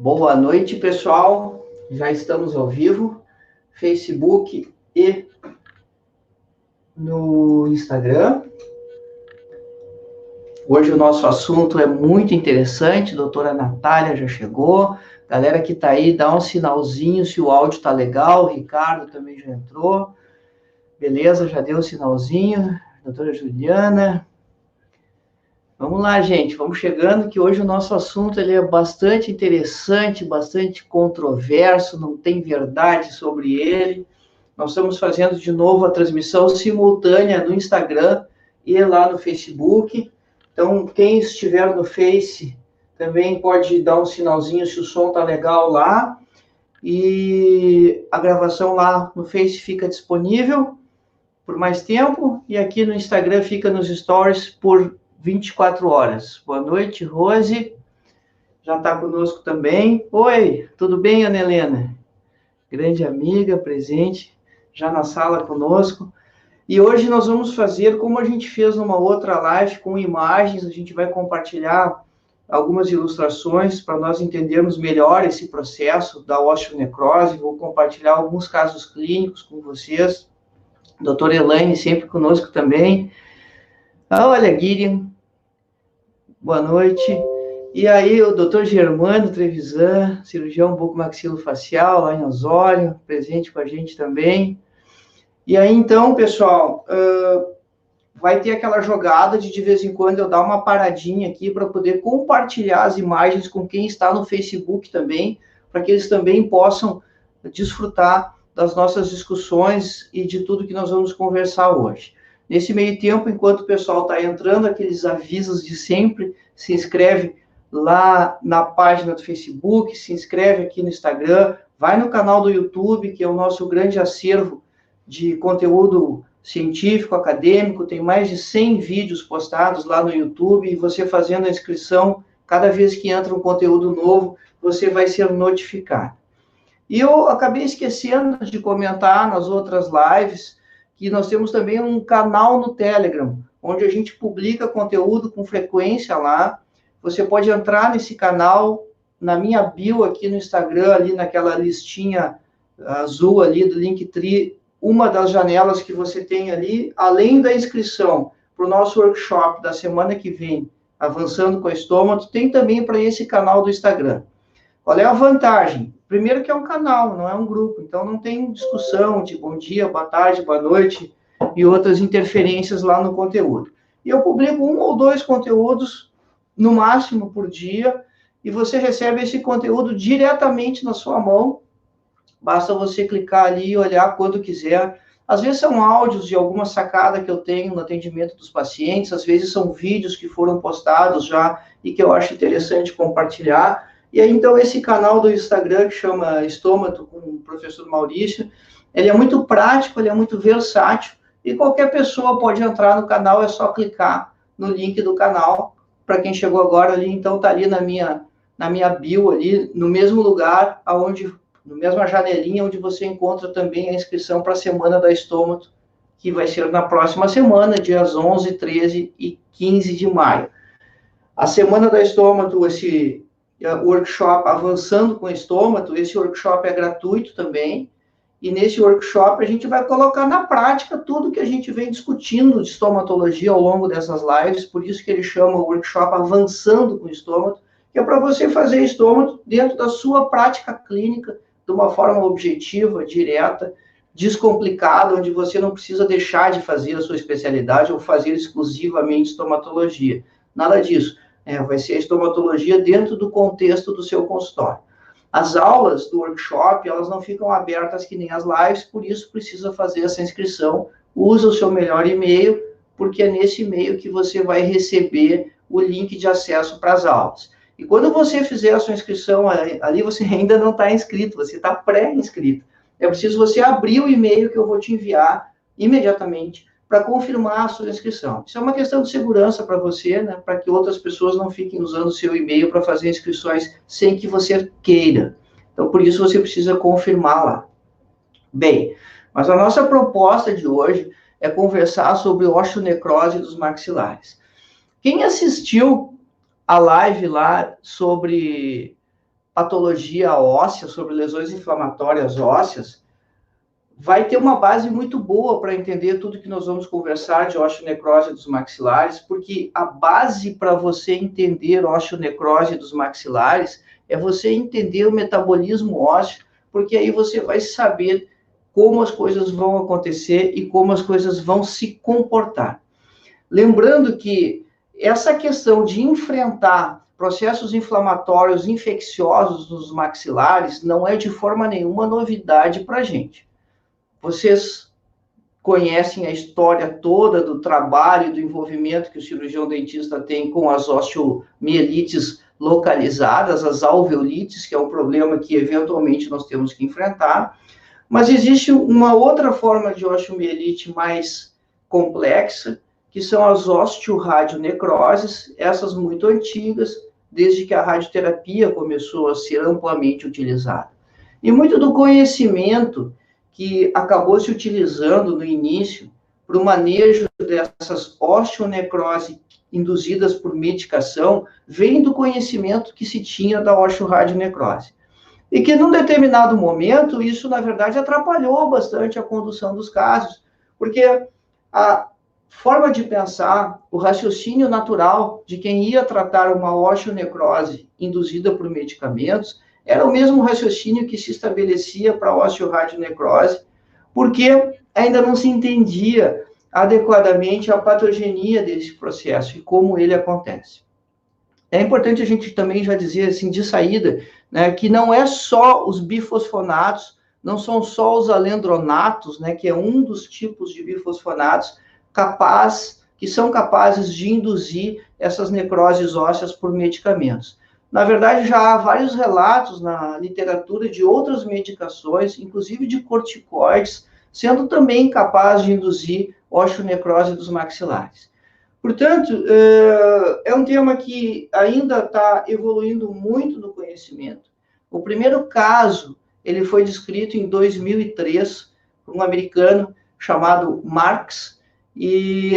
Boa noite, pessoal. Já estamos ao vivo, Facebook e no Instagram. Hoje o nosso assunto é muito interessante. Doutora Natália já chegou. Galera que está aí, dá um sinalzinho se o áudio está legal. O Ricardo também já entrou. Beleza, já deu um sinalzinho. Doutora Juliana. Vamos lá, gente, vamos chegando, que hoje o nosso assunto ele é bastante interessante, bastante controverso, não tem verdade sobre ele. Nós estamos fazendo de novo a transmissão simultânea no Instagram e lá no Facebook. Então, quem estiver no Face também pode dar um sinalzinho se o som está legal lá. E a gravação lá no Face fica disponível por mais tempo e aqui no Instagram fica nos stories por 24 horas. Boa noite, Rose. Já está conosco também. Oi, tudo bem, Ana Helena? Grande amiga, presente, já na sala conosco. E hoje nós vamos fazer, como a gente fez numa outra live, com imagens, a gente vai compartilhar algumas ilustrações para nós entendermos melhor esse processo da osteonecrose. Vou compartilhar alguns casos clínicos com vocês. Doutora Elaine sempre conosco também. Olha, Guiriam, boa noite. E aí, o doutor Germano Trevisan, cirurgião bucomaxilofacial lá em Osório, presente com a gente também. E aí, então, pessoal, vai ter aquela jogada de vez em quando eu dar uma paradinha aqui para poder compartilhar as imagens com quem está no Facebook também, para que eles também possam desfrutar das nossas discussões e de tudo que nós vamos conversar hoje. Nesse meio tempo, enquanto o pessoal está entrando, aqueles avisos de sempre, se inscreve lá na página do Facebook, se inscreve aqui no Instagram, vai no canal do YouTube, que é o nosso grande acervo de conteúdo científico, acadêmico, tem mais de 100 vídeos postados lá no YouTube, e você fazendo a inscrição, cada vez que entra um conteúdo novo, você vai ser notificado. E eu acabei esquecendo de comentar nas outras lives que nós temos também um canal no Telegram, onde a gente publica conteúdo com frequência lá. Você pode entrar nesse canal, na minha bio aqui no Instagram, ali naquela listinha azul ali do Linktree, uma das janelas que você tem ali, além da inscrição para o nosso workshop da semana que vem, Avançando com o Estômago, tem também para esse canal do Instagram. Qual é a vantagem? Primeiro que é um canal, não é um grupo, então não tem discussão de bom dia, boa tarde, boa noite e outras interferências lá no conteúdo. E eu publico 1 ou 2 conteúdos, no máximo por dia, e você recebe esse conteúdo diretamente na sua mão. Basta você clicar ali e olhar quando quiser. Às vezes são áudios de alguma sacada que eu tenho no atendimento dos pacientes, às vezes são vídeos que foram postados já e que eu acho interessante compartilhar. E aí, então, esse canal do Instagram, que chama Estômago com o professor Maurício, ele é muito prático, ele é muito versátil, e qualquer pessoa pode entrar no canal, é só clicar no link do canal. Para quem chegou agora ali, então, está ali na minha bio, ali, no mesmo lugar, na mesma janelinha, onde você encontra também a inscrição para a Semana da Estômago, que vai ser na próxima semana, dias 11, 13 e 15 de maio. A Semana da Estômago, esse workshop Avançando com o Estômago, esse workshop é gratuito também, e nesse workshop a gente vai colocar na prática tudo que a gente vem discutindo de estomatologia ao longo dessas lives, por isso que ele chama o workshop Avançando com o Estômago, que é para você fazer estômago dentro da sua prática clínica, de uma forma objetiva, direta, descomplicada, onde você não precisa deixar de fazer a sua especialidade ou fazer exclusivamente estomatologia. Nada disso. Vai ser a estomatologia dentro do contexto do seu consultório. As aulas do workshop, elas não ficam abertas que nem as lives, por isso precisa fazer essa inscrição. Usa o seu melhor e-mail, porque é nesse e-mail que você vai receber o link de acesso para as aulas. E quando você fizer a sua inscrição, ali você ainda não está inscrito, você está pré-inscrito. É preciso você abrir o e-mail que eu vou te enviar imediatamente para confirmar a sua inscrição. Isso é uma questão de segurança para você, né, para que outras pessoas não fiquem usando o seu e-mail para fazer inscrições sem que você queira. Então, por isso, você precisa confirmar lá. Bem, mas a nossa proposta de hoje é conversar sobre osteonecrose dos maxilares. Quem assistiu a live lá sobre patologia óssea, sobre lesões inflamatórias ósseas, vai ter uma base muito boa para entender tudo que nós vamos conversar de osteonecrose dos maxilares, porque a base para você entender osteonecrose dos maxilares é você entender o metabolismo ósseo, porque aí você vai saber como as coisas vão acontecer e como as coisas vão se comportar. Lembrando que essa questão de enfrentar processos inflamatórios infecciosos nos maxilares não é de forma nenhuma novidade para a gente. Vocês conhecem a história toda do trabalho e do envolvimento que o cirurgião dentista tem com as osteomielites localizadas, as alveolites, que é um problema que eventualmente nós temos que enfrentar. Mas existe uma outra forma de osteomielite mais complexa, que são as osteoradionecroses, essas muito antigas, desde que a radioterapia começou a ser amplamente utilizada. E muito do conhecimento que acabou se utilizando no início para o manejo dessas osteonecroses induzidas por medicação vem do conhecimento que se tinha da osteoradionecrose. E que, num determinado momento, isso, na verdade, atrapalhou bastante a condução dos casos, porque a forma de pensar, o raciocínio natural de quem ia tratar uma osteonecrose induzida por medicamentos, era o mesmo raciocínio que se estabelecia para a osteoradionecrose, porque ainda não se entendia adequadamente a patogenia desse processo e como ele acontece. É importante a gente também já dizer, assim, de saída, né, que não é só os bifosfonatos, não são só os alendronatos, né, que é um dos tipos de bifosfonatos que são capazes de induzir essas necroses ósseas por medicamentos. Na verdade, já há vários relatos na literatura de outras medicações, inclusive de corticoides, sendo também capazes de induzir osteonecrose dos maxilares. Portanto, é um tema que ainda está evoluindo muito no conhecimento. O primeiro caso, ele foi descrito em 2003 por um americano chamado Marks, e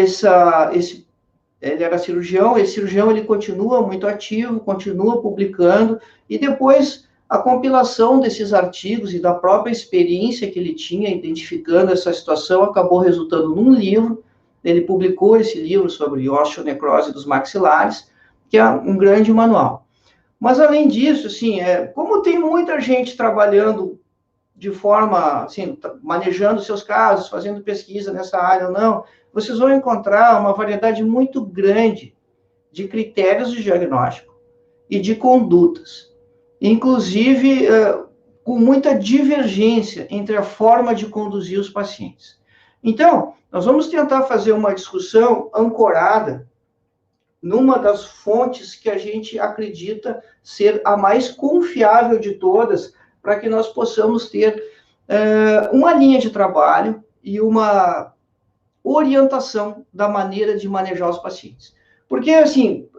ele era cirurgião, esse cirurgião ele continua muito ativo, continua publicando, e depois a compilação desses artigos e da própria experiência que ele tinha identificando essa situação acabou resultando num livro. Ele publicou esse livro sobre osteonecrose dos maxilares, que é um grande manual. Mas, além disso, assim, como tem muita gente trabalhando de forma, assim, manejando seus casos, fazendo pesquisa nessa área ou não, vocês vão encontrar uma variedade muito grande de critérios de diagnóstico e de condutas, inclusive com muita divergência entre a forma de conduzir os pacientes. Então, nós vamos tentar fazer uma discussão ancorada numa das fontes que a gente acredita ser a mais confiável de todas, para que nós possamos ter uma linha de trabalho e uma orientação da maneira de manejar os pacientes. Porque, assim,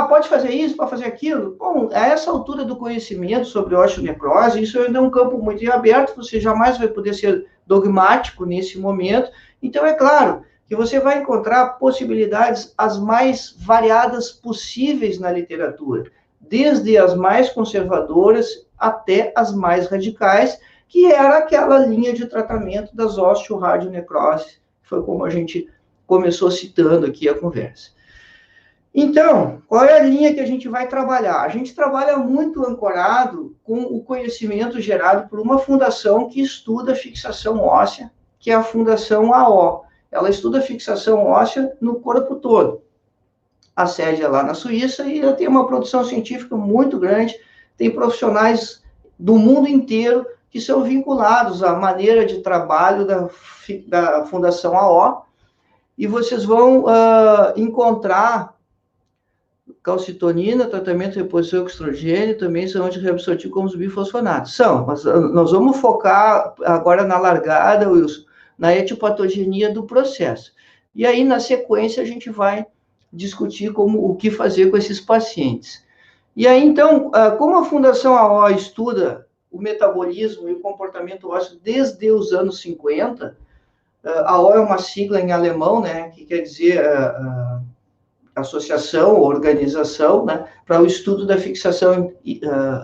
pode fazer isso, pode fazer aquilo. Bom, a essa altura do conhecimento sobre osteonecrose, isso ainda é um campo muito aberto, você jamais vai poder ser dogmático nesse momento. Então, é claro que você vai encontrar possibilidades as mais variadas possíveis na literatura, desde as mais conservadoras até as mais radicais, que era aquela linha de tratamento das osteoradionecroses, que foi como a gente começou citando aqui a conversa. Então, qual é a linha que a gente vai trabalhar? A gente trabalha muito ancorado com o conhecimento gerado por uma fundação que estuda fixação óssea, que é a Fundação AO. Ela estuda fixação óssea no corpo todo. A sede é lá na Suíça e ela tem uma produção científica muito grande, tem profissionais do mundo inteiro que são vinculados à maneira de trabalho da Fundação AO, e vocês vão encontrar calcitonina, tratamento de reposição com estrogênio, também são antirreabsortivos como os bifosfonatos. Mas nós vamos focar agora na largada, Wilson, na etiopatogenia do processo. E aí, na sequência, a gente vai discutir o que fazer com esses pacientes. E aí, então, como a Fundação AO estuda o metabolismo e o comportamento ósseo desde os anos 50, AO é uma sigla em alemão, né, que quer dizer associação, organização, né, para o estudo da fixação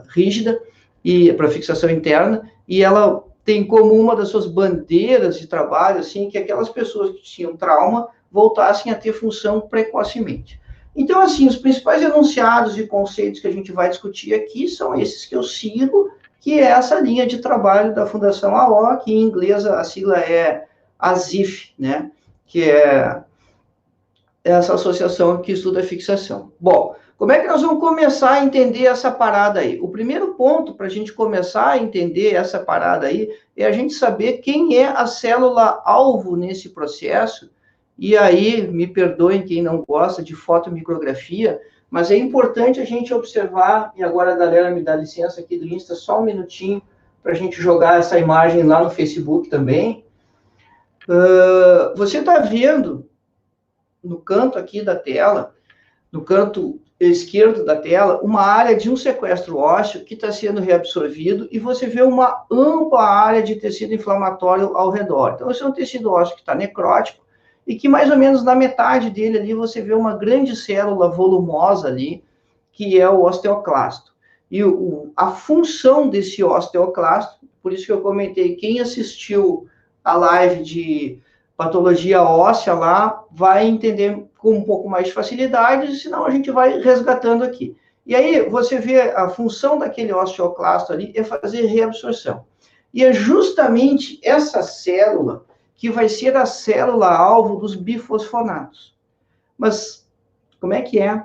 rígida e para fixação interna, e ela tem como uma das suas bandeiras de trabalho, assim, que aquelas pessoas que tinham trauma voltassem a ter função precocemente. Então, assim, os principais enunciados e conceitos que a gente vai discutir aqui são esses que eu sigo, que é essa linha de trabalho da Fundação AO, que em inglês a sigla é ASIF, né, que é essa associação que estuda a fixação. Bom, como é que nós vamos começar a entender essa parada aí? O primeiro ponto para a gente começar a entender essa parada aí é a gente saber quem é a célula-alvo nesse processo. E aí, me perdoem quem não gosta de fotomicrografia, mas é importante a gente observar, e agora a galera me dá licença aqui do Insta, só um minutinho, para a gente jogar essa imagem lá no Facebook também. Você está vendo no canto aqui da tela, no canto esquerdo da tela, uma área de um sequestro ósseo que está sendo reabsorvido e você vê uma ampla área de tecido inflamatório ao redor. Então, esse é um tecido ósseo que está necrótico e que mais ou menos na metade dele ali você vê uma grande célula volumosa ali, que é o osteoclasto. E a função desse osteoclasto, por isso que eu comentei, quem assistiu a live de patologia óssea lá, vai entender com um pouco mais de facilidade, senão a gente vai resgatando aqui. E aí você vê a função daquele osteoclasto ali é fazer reabsorção. E é justamente essa célula que vai ser a célula-alvo dos bifosfonatos. Mas como é que é?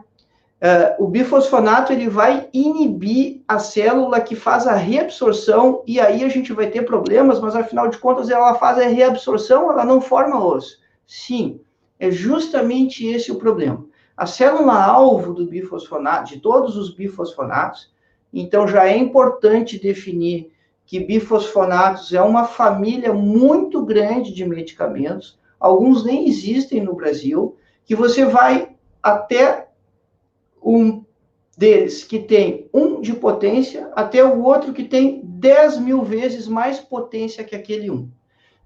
O bifosfonato ele vai inibir a célula que faz a reabsorção, e aí a gente vai ter problemas, mas afinal de contas ela faz a reabsorção, ela não forma osso. Sim, é justamente esse o problema. A célula-alvo do bifosfonato, de todos os bifosfonatos, então já é importante definir que bifosfonatos é uma família muito grande de medicamentos, alguns nem existem no Brasil, que você vai até um deles que tem 1 de potência, até o outro que tem 10.000 vezes mais potência que aquele 1.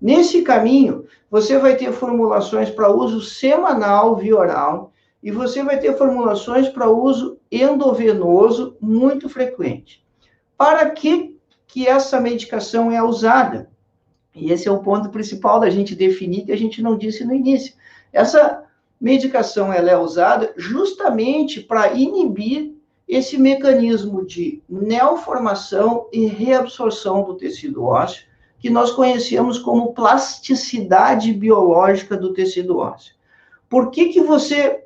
Nesse caminho, você vai ter formulações para uso semanal via oral, e você vai ter formulações para uso endovenoso muito frequente. Para que essa medicação é usada? E esse é o ponto principal da gente definir, que a gente não disse no início. Essa medicação ela é usada justamente para inibir esse mecanismo de neoformação e reabsorção do tecido ósseo, que nós conhecemos como plasticidade biológica do tecido ósseo. Por que você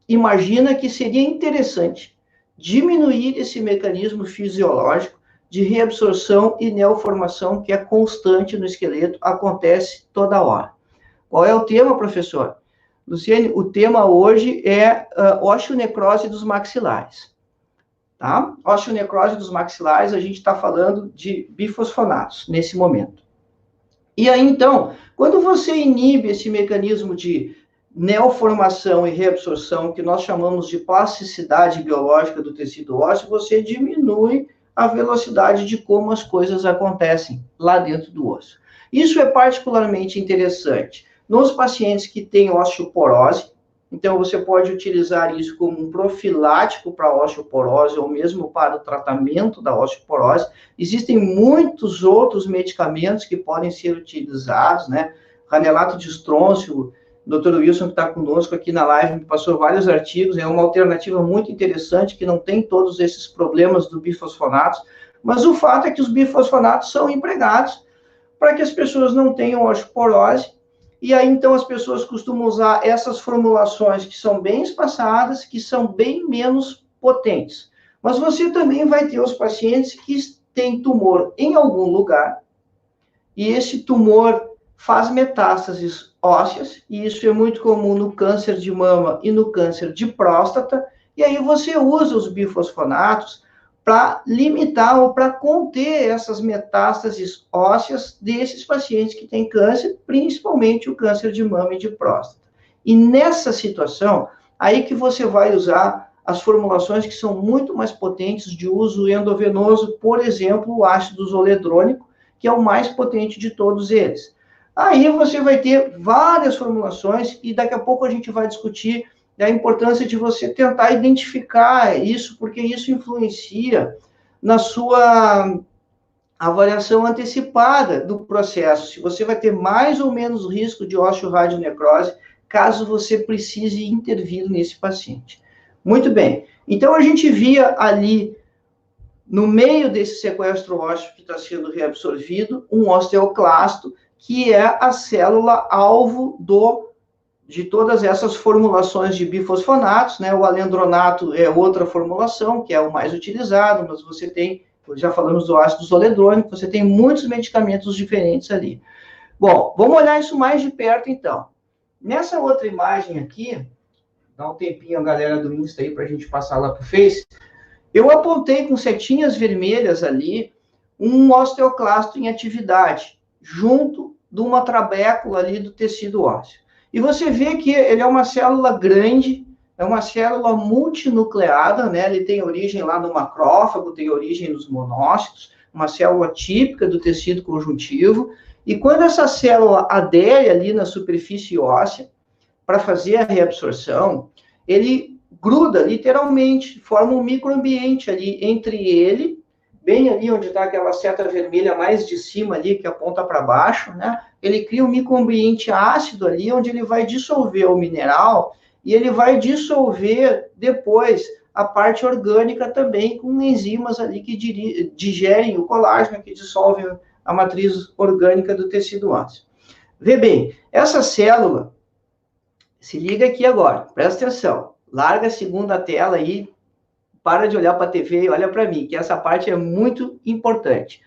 imagina que seria interessante diminuir esse mecanismo fisiológico de reabsorção e neoformação que é constante no esqueleto, acontece toda hora? Qual é o tema, professor? Luciane, o tema hoje é osteonecrose dos maxilares. Tá? Osteonecrose dos maxilares, a gente está falando de bifosfonatos nesse momento. E aí, então, quando você inibe esse mecanismo de neoformação e reabsorção, que nós chamamos de plasticidade biológica do tecido ósseo, você diminui a velocidade de como as coisas acontecem lá dentro do osso. Isso é particularmente interessante nos pacientes que têm osteoporose. Então, você pode utilizar isso como um profilático para a osteoporose ou mesmo para o tratamento da osteoporose. Existem muitos outros medicamentos que podem ser utilizados, né? Ranelato de estrôncio, o Dr. Wilson, que está conosco aqui na live, me passou vários artigos, é uma alternativa muito interessante, que não tem todos esses problemas do bifosfonatos, mas o fato é que os bifosfonatos são empregados para que as pessoas não tenham osteoporose. E aí, então, as pessoas costumam usar essas formulações que são bem espaçadas, que são bem menos potentes. Mas você também vai ter os pacientes que têm tumor em algum lugar, e esse tumor faz metástases ósseas, e isso é muito comum no câncer de mama e no câncer de próstata, e aí você usa os bifosfonatos para limitar ou para conter essas metástases ósseas desses pacientes que têm câncer, principalmente o câncer de mama e de próstata. E nessa situação, aí que você vai usar as formulações que são muito mais potentes de uso endovenoso, por exemplo, o ácido zoledrônico, que é o mais potente de todos eles. Aí você vai ter várias formulações, e daqui a pouco a gente vai discutir a importância de você tentar identificar isso, porque isso influencia na sua avaliação antecipada do processo, se você vai ter mais ou menos risco de osteoradionecrose, caso você precise intervir nesse paciente. Muito bem, então a gente via ali, no meio desse sequestro ósseo que está sendo reabsorvido, um osteoclasto, que é a célula-alvo de todas essas formulações de bifosfonatos, né? O alendronato é outra formulação, que é o mais utilizado, mas você tem, já falamos do ácido zoledrônico, você tem muitos medicamentos diferentes ali. Bom, vamos olhar isso mais de perto, então. Nessa outra imagem aqui, dá um tempinho a galera do Insta aí para a gente passar lá para o Face, eu apontei com setinhas vermelhas ali um osteoclasto em atividade, junto de uma trabécula ali do tecido ósseo. E você vê que ele é uma célula grande, é uma célula multinucleada, né? Ele tem origem lá no macrófago, tem origem nos monócitos, uma célula típica do tecido conjuntivo. E quando essa célula adere ali na superfície óssea, para fazer a reabsorção, ele gruda literalmente, forma um microambiente ali entre ele, bem ali onde está aquela seta vermelha mais de cima ali, que aponta para baixo, né? Ele cria um microambiente ácido ali, onde ele vai dissolver o mineral e ele vai dissolver depois a parte orgânica também, com enzimas ali que digerem o colágeno, que dissolvem a matriz orgânica do tecido ósseo. Vê bem, essa célula, se liga aqui agora, presta atenção, larga a segunda tela aí, para de olhar para a TV e olha para mim, que essa parte é muito importante.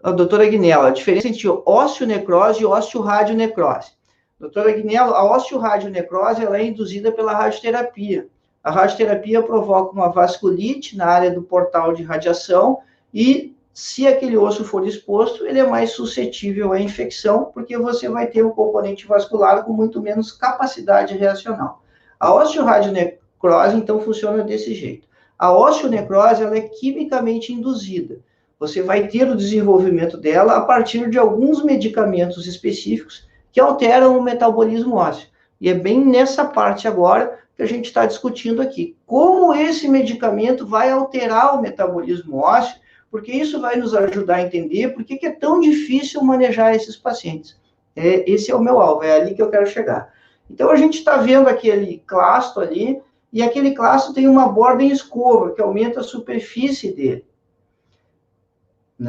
A doutora Agnello, a diferença entre osteonecrose e osteoradionecrose. Doutora Agnello, a osteoradionecrose ela é induzida pela radioterapia. A radioterapia provoca uma vasculite na área do portal de radiação e, se aquele osso for exposto, ele é mais suscetível à infecção, porque você vai ter um componente vascular com muito menos capacidade reacional. A osteoradionecrose, então, funciona desse jeito. A osteonecrose, ela é quimicamente induzida. Você vai ter o desenvolvimento dela a partir de alguns medicamentos específicos que alteram o metabolismo ósseo. E é bem nessa parte agora que a gente está discutindo aqui. Como esse medicamento vai alterar o metabolismo ósseo, porque isso vai nos ajudar a entender por que é tão difícil manejar esses pacientes. Esse é o meu alvo, é ali que eu quero chegar. Então, a gente está vendo aquele clasto ali, e aquele clasto tem uma borda em escova, que aumenta a superfície dele.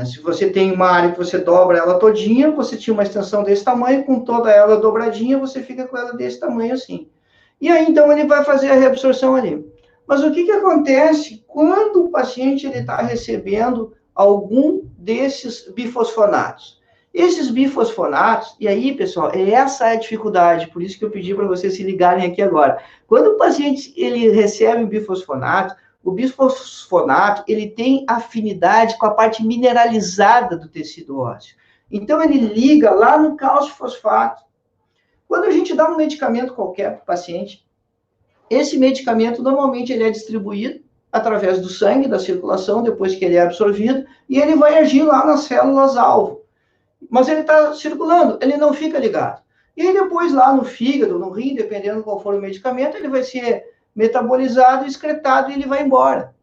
Se você tem uma área que você dobra ela todinha, você tinha uma extensão desse tamanho, com toda ela dobradinha, você fica com ela desse tamanho assim. E aí, então, ele vai fazer a reabsorção ali. Mas o que acontece quando o paciente está recebendo algum desses bifosfonatos? Esses bifosfonatos, e aí, pessoal, essa é a dificuldade, por isso que eu pedi para vocês se ligarem aqui agora. Quando o paciente ele recebe um bifosfonato, o bisfosfonato, ele tem afinidade com a parte mineralizada do tecido ósseo. Então, ele liga lá no cálcio fosfato. Quando a gente dá um medicamento qualquer para o paciente, esse medicamento, normalmente, ele é distribuído através do sangue, da circulação, depois que ele é absorvido, e ele vai agir lá nas células-alvo. Mas ele está circulando, ele não fica ligado. E aí, depois, lá no fígado, no rim, dependendo qual for o medicamento, ele vai ser metabolizado, excretado e ele vai embora.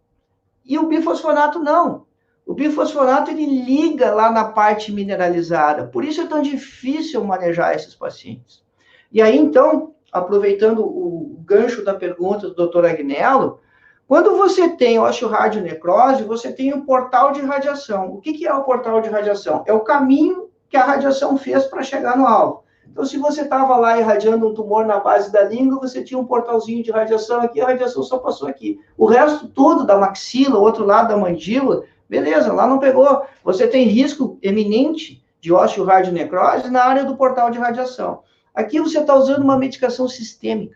E o bifosfonato não. O bifosfonato ele liga lá na parte mineralizada. Por isso é tão difícil manejar esses pacientes. E aí, então, aproveitando o gancho da pergunta do Dr. Agnello, quando você tem osteoradionecrose, você tem um portal de radiação. O que é o portal de radiação? É o caminho que a radiação fez para chegar no alvo. Então, se você estava lá irradiando um tumor na base da língua, você tinha um portalzinho de radiação aqui, a radiação só passou aqui. O resto todo da maxila, o outro lado da mandíbula, beleza, lá não pegou. Você tem risco eminente de osteoradionecrose na área do portal de radiação. Aqui você está usando uma medicação sistêmica.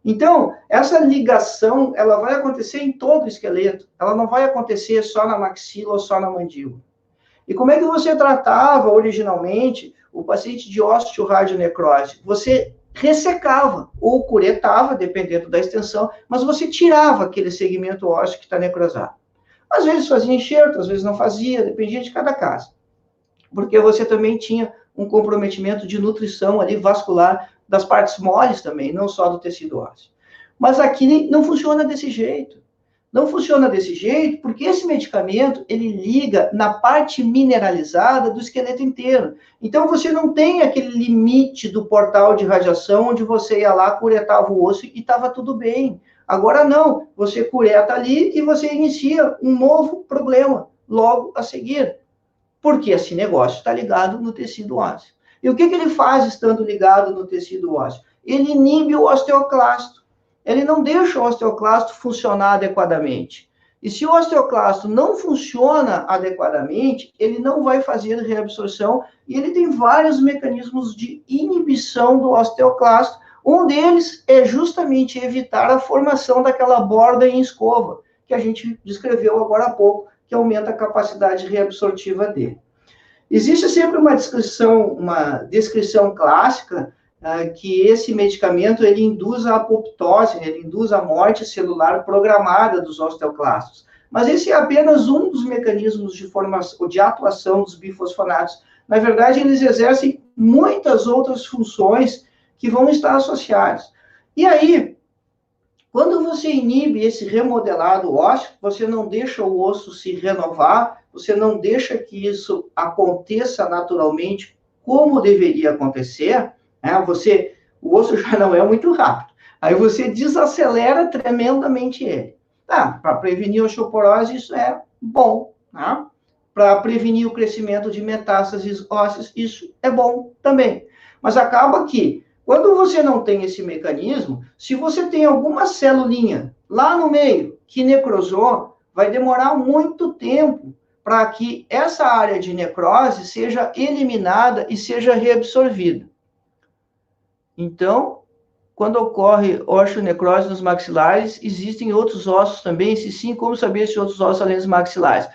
Então, essa ligação, ela vai acontecer em todo o esqueleto. Ela não vai acontecer só na maxila ou só na mandíbula. E como é que você tratava originalmente o paciente de osteoradionecrose? Você ressecava ou curetava, dependendo da extensão, mas você tirava aquele segmento ósseo que está necrosado. Às vezes fazia enxerto, às vezes não fazia, dependia de cada caso. Porque você também tinha um comprometimento de nutrição ali vascular das partes moles também, não só do tecido ósseo. Mas aqui não funciona desse jeito. Não funciona desse jeito porque esse medicamento, ele liga na parte mineralizada do esqueleto inteiro. Então, você não tem aquele limite do portal de radiação onde você ia lá, curetava o osso e estava tudo bem. Agora não, você cureta ali e você inicia um novo problema logo a seguir. Porque esse negócio está ligado no tecido ósseo. E o que ele faz estando ligado no tecido ósseo? Ele inibe o osteoclasto. Ele não deixa o osteoclasto funcionar adequadamente. E se o osteoclasto não funciona adequadamente, ele não vai fazer reabsorção e ele tem vários mecanismos de inibição do osteoclasto. Um deles é justamente evitar a formação daquela borda em escova, que a gente descreveu agora há pouco, que aumenta a capacidade reabsortiva dele. Existe sempre uma descrição clássica que esse medicamento ele induz a apoptose, ele induz a morte celular programada dos osteoclastos. Mas esse é apenas um dos mecanismos de formação, de atuação dos bifosfonatos. Na verdade, eles exercem muitas outras funções que vão estar associadas. E aí, quando você inibe esse remodelado ósseo, você não deixa o osso se renovar, você não deixa que isso aconteça naturalmente como deveria acontecer, né? O osso já não é muito rápido. Aí você desacelera tremendamente ele. Para prevenir a osteoporose, isso é bom. Né? Para prevenir o crescimento de metástases ósseas, isso é bom também. Mas acaba que, quando você não tem esse mecanismo, se você tem alguma celulinha lá no meio que necrosou, vai demorar muito tempo para que essa área de necrose seja eliminada e seja reabsorvida. Então, quando ocorre osteonecrose nos maxilares, existem outros ossos também? Se sim, como saber se outros ossos além dos maxilares?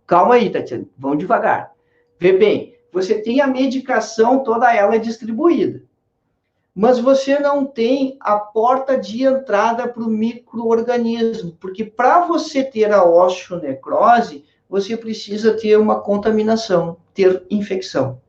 Calma aí, Tatiana, vamos devagar. Vê bem, você tem a medicação toda ela distribuída, mas você não tem a porta de entrada para o micro-organismo, porque para você ter a osteonecrose, você precisa ter uma contaminação, ter infecção.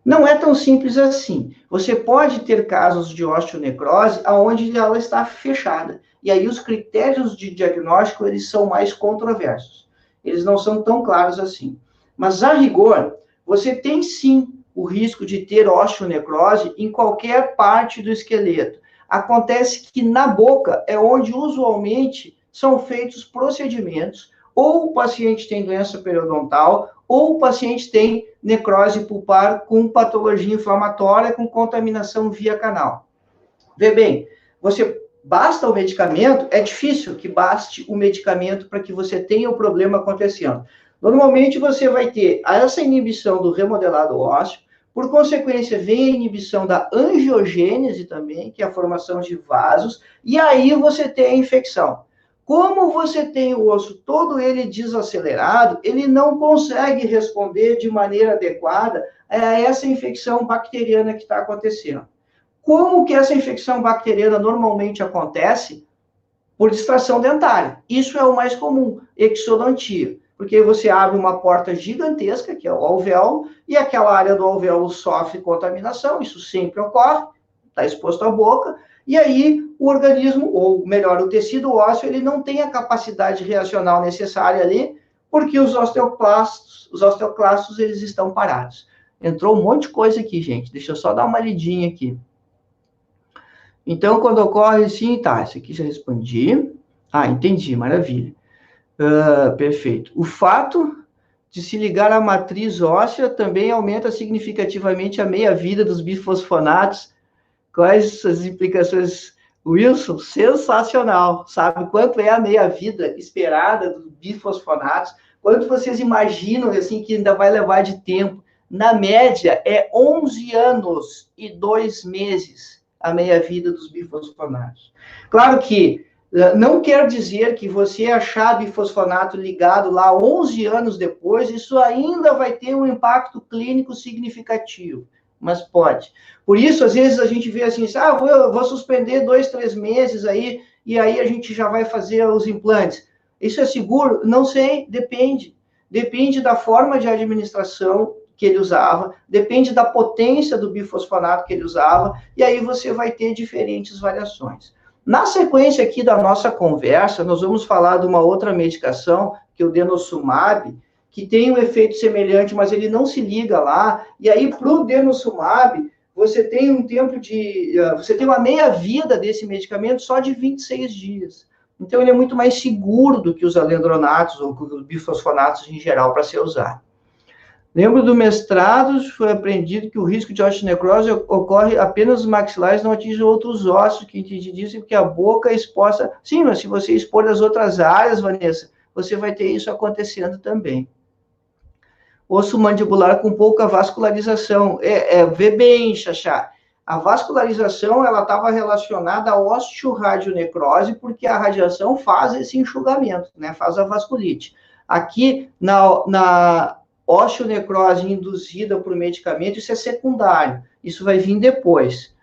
Não é tão simples assim. Você pode ter casos de osteonecrose onde ela está fechada. E aí os critérios de diagnóstico, eles são mais controversos. Eles não são tão claros assim. Mas, a rigor, você tem sim o risco de ter osteonecrose em qualquer parte do esqueleto. Acontece que na boca é onde usualmente são feitos procedimentos, ou o paciente tem doença periodontal, ou o paciente tem necrose pulpar com patologia inflamatória, com contaminação via canal. Vê bem, basta o medicamento, é difícil que baste o medicamento para que você tenha o problema acontecendo. Normalmente você vai ter essa inibição do remodelado ósseo, por consequência vem a inibição da angiogênese também, que é a formação de vasos, e aí você tem a infecção. Como você tem o osso todo ele desacelerado, ele não consegue responder de maneira adequada a essa infecção bacteriana que está acontecendo. Como que essa infecção bacteriana normalmente acontece? Por distração dentária. Isso é o mais comum, exodontia. Porque você abre uma porta gigantesca, que é o alvéolo, e aquela área do alvéolo sofre contaminação, isso sempre ocorre, está exposto à boca, e aí o organismo, ou melhor, o tecido ósseo, ele não tem a capacidade reacional necessária ali, porque os osteoclastos, eles estão parados. Entrou um monte de coisa aqui, gente. Deixa eu só dar uma lidinha aqui. Então, quando ocorre, sim, tá, isso aqui já respondi. Entendi, maravilha. Perfeito. O fato de se ligar à matriz óssea também aumenta significativamente a meia-vida dos bifosfonatos. Quais as implicações, Wilson? Sensacional. Sabe quanto é a meia-vida esperada dos bifosfonatos? Quanto vocês imaginam, assim, que ainda vai levar de tempo? Na média, é 11 anos e 2 meses a meia-vida dos bifosfonatos. Claro que não quer dizer que você achar bifosfonato ligado lá 11 anos depois, isso ainda vai ter um impacto clínico significativo, mas pode. Por isso, às vezes, a gente vê assim, vou suspender 2, 3 meses aí, e aí a gente já vai fazer os implantes. Isso é seguro? Não sei, depende. Depende da forma de administração que ele usava, depende da potência do bifosfonato que ele usava, e aí você vai ter diferentes variações. Na sequência aqui da nossa conversa, nós vamos falar de uma outra medicação, que é o denosumab, que tem um efeito semelhante, mas ele não se liga lá, e aí para o denosumab, você tem um tempo você tem uma meia-vida desse medicamento só de 26 dias. Então, ele é muito mais seguro do que os alendronatos ou os bifosfonatos em geral para ser usado. Lembro do mestrado, foi aprendido que o risco de osteonecrose ocorre apenas nos maxilares, não atinge outros ossos, que te dizem que a boca é exposta. Sim, mas se você expor as outras áreas, Vanessa, você vai ter isso acontecendo também. Osso mandibular com pouca vascularização. Vê bem, Xaxá. A vascularização, ela estava relacionada à osteoradionecrose, porque a radiação faz esse enxugamento, né? Faz a vasculite. Aqui, na osteonecrose induzida por medicamento, isso é secundário. Isso vai vir depois.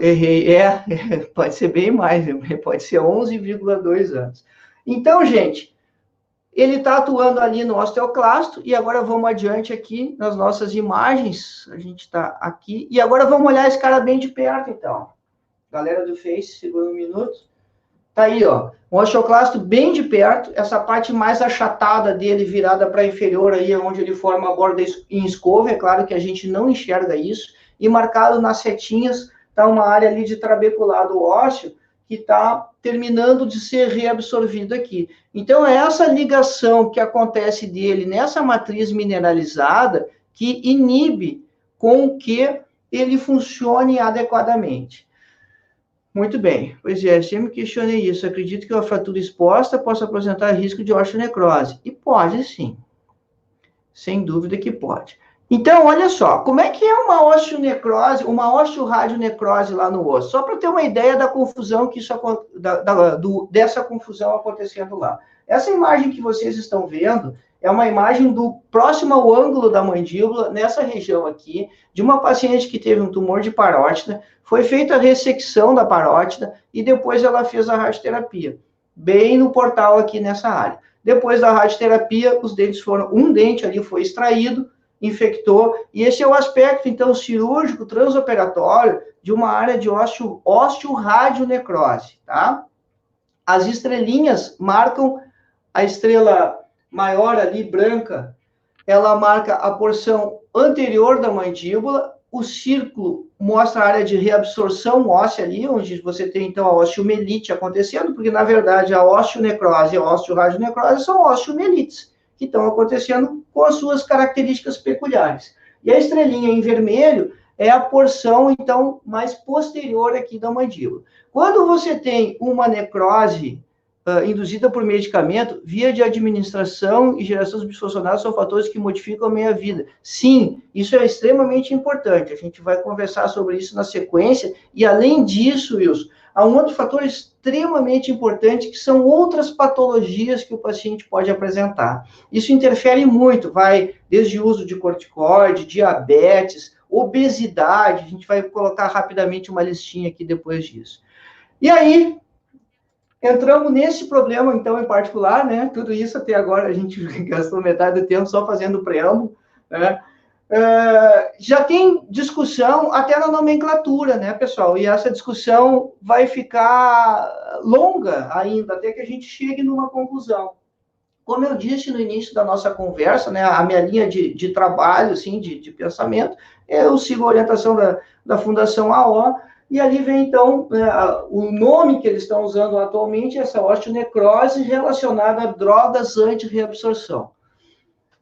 Errei. Pode ser bem mais, pode ser 11,2 anos. Então, gente, ele está atuando ali no osteoclasto, e agora vamos adiante aqui nas nossas imagens, a gente está aqui, e agora vamos olhar esse cara bem de perto, então. Galera do Face, segura um minuto. Tá aí, ó, um osteoclasto bem de perto, essa parte mais achatada dele, virada para inferior aí, onde ele forma a borda em escova, é claro que a gente não enxerga isso, e marcado nas setinhas, tá uma área ali de trabeculado ósseo, que está terminando de ser reabsorvido aqui. Então, é essa ligação que acontece dele nessa matriz mineralizada que inibe com que ele funcione adequadamente. Muito bem. Pois é, sempre questionei isso. Acredito que uma fratura exposta possa apresentar risco de osteonecrose. E pode, sim. Sem dúvida que pode. Então, olha só, como é que é uma osteonecrose, uma osteoradionecrose lá no osso? Só para ter uma ideia da confusão que isso, dessa confusão acontecendo lá. Essa imagem que vocês estão vendo é uma imagem do próximo ao ângulo da mandíbula, nessa região aqui, de uma paciente que teve um tumor de parótida, foi feita a ressecção da parótida e depois ela fez a radioterapia, bem no portal aqui nessa área. Depois da radioterapia, os dentes um dente ali foi extraído, infectou, e esse é o aspecto, então, cirúrgico transoperatório de uma área de osteoradionecrose, tá? As estrelinhas marcam a estrela maior ali, branca, ela marca a porção anterior da mandíbula, o círculo mostra a área de reabsorção óssea ali, onde você tem, então, a osteomielite acontecendo, porque, na verdade, a osteonecrose e a osteoradionecrose são osteomielites, que estão acontecendo com as suas características peculiares. E a estrelinha em vermelho é a porção, então, mais posterior aqui da mandíbula. Quando você tem uma necrose induzida por medicamento, via de administração e geração de bisfosfonatos são fatores que modificam a meia-vida. Sim, isso é extremamente importante. A gente vai conversar sobre isso na sequência. E, além disso, Wilson, há um outro fator extremamente importante, que são outras patologias que o paciente pode apresentar. Isso interfere muito, vai desde o uso de corticoide, diabetes, obesidade. A gente vai colocar rapidamente uma listinha aqui depois disso. E aí, entramos nesse problema, então, em particular, né? Tudo isso até agora a gente gastou metade do tempo só fazendo o preâmbulo, né? Já tem discussão até na nomenclatura, né, pessoal? E essa discussão vai ficar longa ainda, até que a gente chegue numa conclusão. Como eu disse no início da nossa conversa, né, a minha linha de trabalho, assim, de pensamento, eu sigo a orientação da Fundação AO, e ali vem, então, o nome que eles estão usando atualmente, essa osteonecrose relacionada a drogas anti-reabsorção.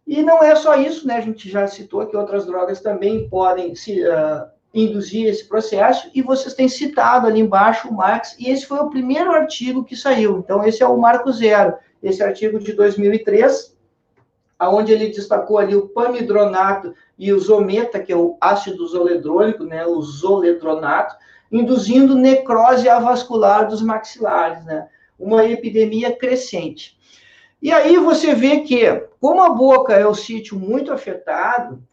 E não é só isso, né? A gente já citou que outras drogas também podem induzir esse processo, e vocês têm citado ali embaixo o Marx, e esse foi o primeiro artigo que saiu. Então, esse é o Marco Zero, esse artigo de 2003, onde ele destacou ali o pamidronato e o zometa, que é o ácido zoledrônico, né? O zoledronato, induzindo necrose avascular dos maxilares, né? Uma epidemia crescente. E aí você vê que, como a boca é o sítio muito afetado,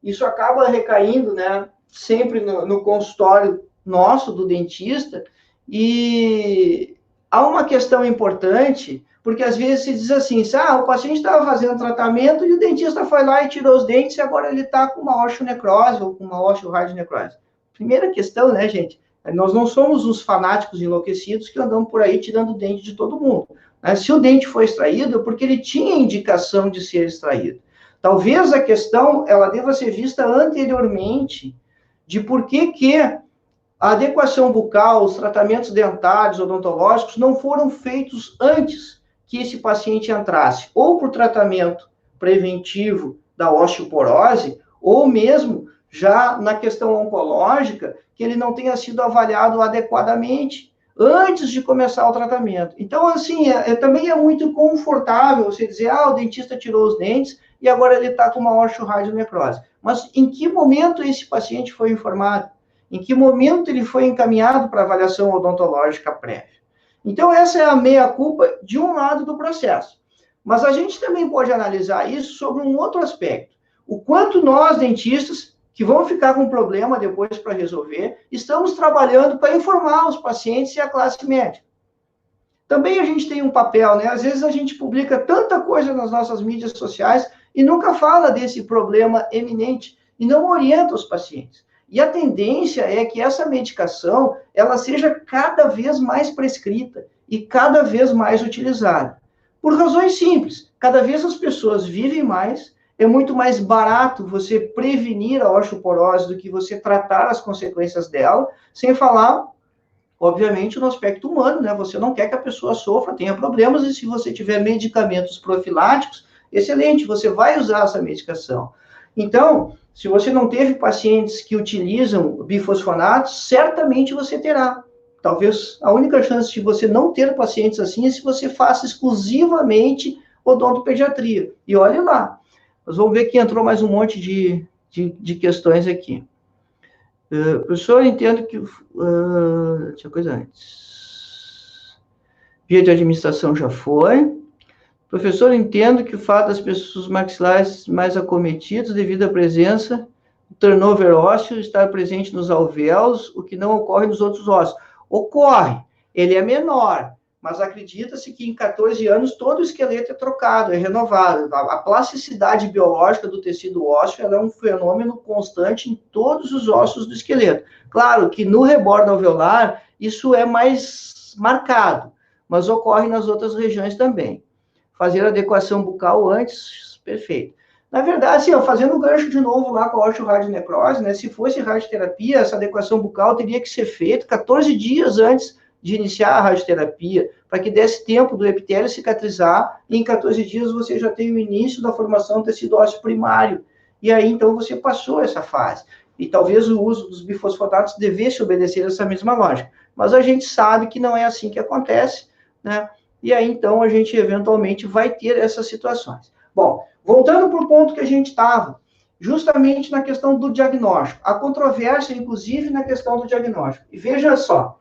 isso acaba recaindo, né, sempre no consultório nosso, do dentista, e há uma questão importante, porque às vezes se diz assim, o paciente estava fazendo tratamento e o dentista foi lá e tirou os dentes e agora ele está com uma osteonecrose ou com uma osteoradionecrose. Primeira questão, né, gente? Nós não somos os fanáticos enlouquecidos que andamos por aí tirando o dente de todo mundo. Se o dente foi extraído, é porque ele tinha indicação de ser extraído. Talvez a questão ela deva ser vista anteriormente de por que a adequação bucal, os tratamentos dentários, odontológicos, não foram feitos antes que esse paciente entrasse, ou por tratamento preventivo da osteoporose, ou mesmo já na questão oncológica, que ele não tenha sido avaliado adequadamente antes de começar o tratamento. Então, assim, também é muito confortável você dizer, o dentista tirou os dentes e agora ele está com uma osteoradionecrose. Mas em que momento esse paciente foi informado? Em que momento ele foi encaminhado para avaliação odontológica prévia? Então, essa é a meia-culpa de um lado do processo. Mas a gente também pode analisar isso sobre um outro aspecto. O quanto nós, dentistas, que vão ficar com problema depois para resolver, estamos trabalhando para informar os pacientes e a classe médica. Também a gente tem um papel, né? Às vezes a gente publica tanta coisa nas nossas mídias sociais e nunca fala desse problema eminente e não orienta os pacientes. E a tendência é que essa medicação, ela seja cada vez mais prescrita e cada vez mais utilizada. Por razões simples, cada vez as pessoas vivem mais, é muito mais barato você prevenir a osteoporose do que você tratar as consequências dela, sem falar, obviamente, no aspecto humano, né? Você não quer que a pessoa sofra, tenha problemas, e se você tiver medicamentos profiláticos, excelente, você vai usar essa medicação. Então, se você não teve pacientes que utilizam bifosfonatos, certamente você terá. Talvez a única chance de você não ter pacientes assim é se você faça exclusivamente odontopediatria. E olhe lá. Nós vamos ver que entrou mais um monte de questões aqui. Professor, entendo que... tinha coisa antes. Via de administração já foi. Professor, entendo que o fato das pessoas maxilares mais acometidas devido à presença do turnover ósseo estar presente nos alvéolos, o que não ocorre nos outros ossos. Ocorre, ele é menor, mas acredita-se que em 14 anos todo o esqueleto é trocado, é renovado. A plasticidade biológica do tecido ósseo ela é um fenômeno constante em todos os ossos do esqueleto. Claro que no rebordo alveolar isso é mais marcado, mas ocorre nas outras regiões também. Fazer adequação bucal antes, perfeito. Na verdade, assim, fazendo um gancho de novo lá com a osteoradionecrose, né, se fosse radioterapia, essa adequação bucal teria que ser feita 14 dias antes de iniciar a radioterapia, para que desse tempo do epitélio cicatrizar, e em 14 dias você já tem o início da formação do tecido ósseo primário. E aí, então, você passou essa fase. E talvez o uso dos bifosfonatos devesse obedecer essa mesma lógica. Mas a gente sabe que não é assim que acontece, né? E aí, então, a gente eventualmente vai ter essas situações. Bom, voltando para o ponto que a gente estava, justamente na questão do diagnóstico. A controvérsia, inclusive, na questão do diagnóstico. E veja só,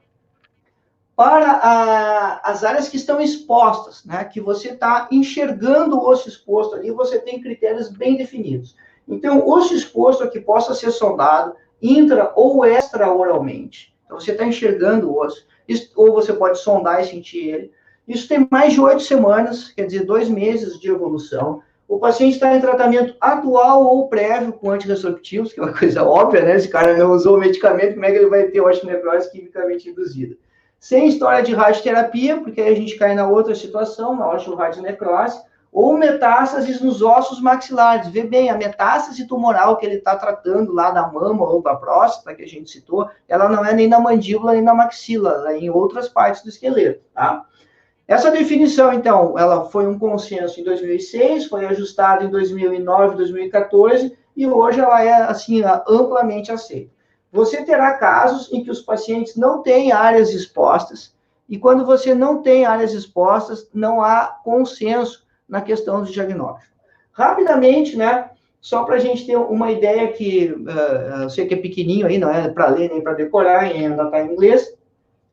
para as áreas que estão expostas, né, que você está enxergando o osso exposto ali, você tem critérios bem definidos. Então, osso exposto é que possa ser sondado intra ou extraoralmente. Então, você está enxergando o osso, ou você pode sondar e sentir ele. Isso tem mais de 8 semanas, quer dizer, 2 meses de evolução. O paciente está em tratamento atual ou prévio com antirresorptivos, que é uma coisa óbvia, né? Esse cara não usou o medicamento, como é que ele vai ter osteonecrose quimicamente induzida? Sem história de radioterapia, porque aí a gente cai na outra situação, na osteoradionecrose, ou metástases nos ossos maxilares. Vê bem, a metástase tumoral que ele está tratando lá da mama ou da próstata, que a gente citou, ela não é nem na mandíbula nem na maxila, ela é em outras partes do esqueleto, tá? Essa definição, então, ela foi um consenso em 2006, foi ajustada em 2009, 2014, e hoje ela é, assim, amplamente aceita. Você terá casos em que os pacientes não têm áreas expostas, e quando você não tem áreas expostas, não há consenso na questão do diagnóstico. Rapidamente, né, só para a gente ter uma ideia que, eu sei que é pequenininho aí, não é para ler nem para decorar, ainda está em inglês,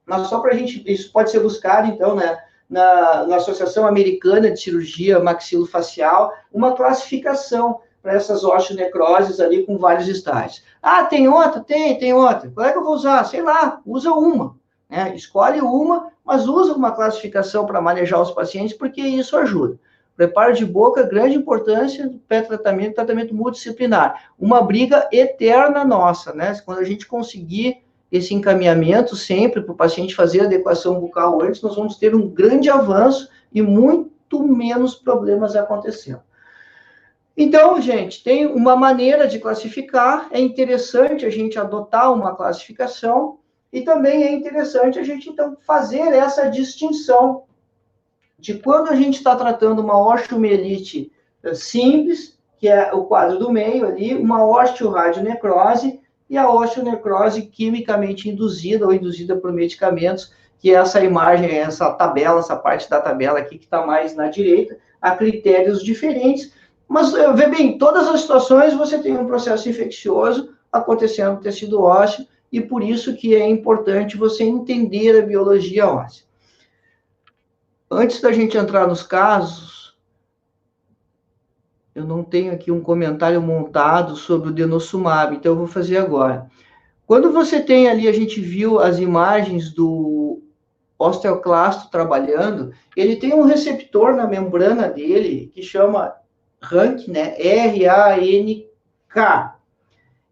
mas só para a gente, isso pode ser buscado, então, né, na Associação Americana de Cirurgia Maxilofacial, uma classificação para essas osteonecroses ali com vários estágios. Ah, tem outra? Tem outra. Qual é que eu vou usar? Sei lá, usa uma. né? Escolhe uma, mas usa uma classificação para manejar os pacientes, porque isso ajuda. Preparo de boca, grande importância do pré-tratamento, tratamento multidisciplinar. Uma briga eterna nossa, né? Quando a gente conseguir esse encaminhamento sempre para o paciente fazer a adequação bucal antes, nós vamos ter um grande avanço e muito menos problemas acontecendo. Então, gente, tem uma maneira de classificar, é interessante a gente adotar uma classificação e também é interessante a gente, então, fazer essa distinção de quando a gente está tratando uma osteomielite simples, que é o quadro do meio ali, uma osteoradionecrose e a osteonecrose quimicamente induzida ou induzida por medicamentos, que é essa imagem, essa tabela, essa parte da tabela aqui que está mais na direita, há critérios diferentes, mas, vê bem, em todas as situações você tem um processo infeccioso acontecendo no tecido ósseo, e por isso que é importante você entender a biologia óssea. Antes da gente entrar nos casos, eu não tenho aqui um comentário montado sobre o denosumab, então eu vou fazer agora. Quando você tem ali, a gente viu as imagens do osteoclasto trabalhando, ele tem um receptor na membrana dele que chama RANK, né? R-A-N-K.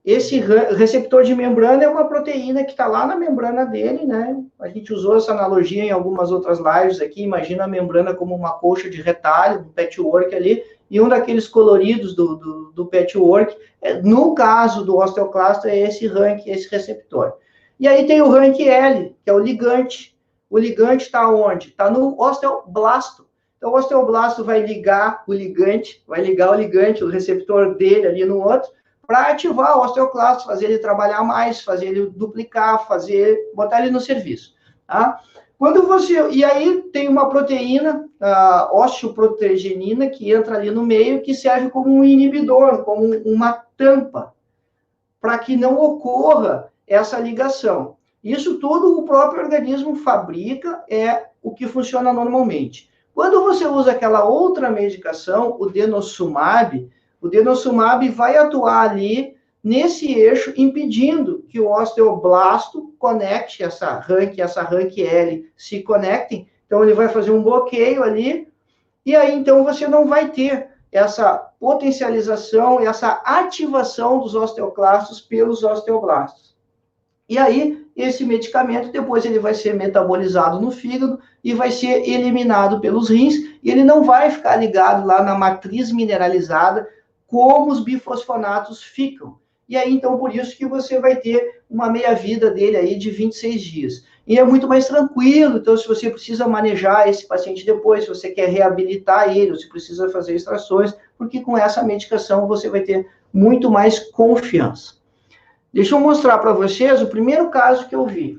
Esse receptor de membrana é uma proteína que está lá na membrana dele, né? A gente usou essa analogia em algumas outras lives aqui. Imagina a membrana como uma colcha de retalho, do patchwork ali, e um daqueles coloridos do patchwork. No caso do osteoclasto, é esse RANK, esse receptor. E aí tem o RANK-L, que é o ligante. O ligante está onde? Está no osteoblasto. Então, o osteoblasto vai ligar o ligante, o receptor dele ali no outro, para ativar o osteoclasto, fazer ele trabalhar mais, fazer ele duplicar, botar ele no serviço. Tá? E aí tem uma proteína, a osteoprotegenina, que entra ali no meio, que serve como um inibidor, como uma tampa, para que não ocorra essa ligação. Isso tudo o próprio organismo fabrica, é o que funciona normalmente. Quando você usa aquela outra medicação, o denosumab vai atuar ali nesse eixo, impedindo que o osteoblasto conecte essa RANK-L se conectem. Então, ele vai fazer um bloqueio ali, e aí, então, você não vai ter essa potencialização, essa ativação dos osteoclastos pelos osteoblastos. E aí, esse medicamento, depois ele vai ser metabolizado no fígado e vai ser eliminado pelos rins, e ele não vai ficar ligado lá na matriz mineralizada, como os bifosfonatos ficam. E aí, então, por isso que você vai ter uma meia-vida dele aí de 26 dias. E é muito mais tranquilo, então, se você precisa manejar esse paciente depois, se você quer reabilitar ele, ou se precisa fazer extrações, porque com essa medicação você vai ter muito mais confiança. Deixa eu mostrar para vocês o primeiro caso que eu vi.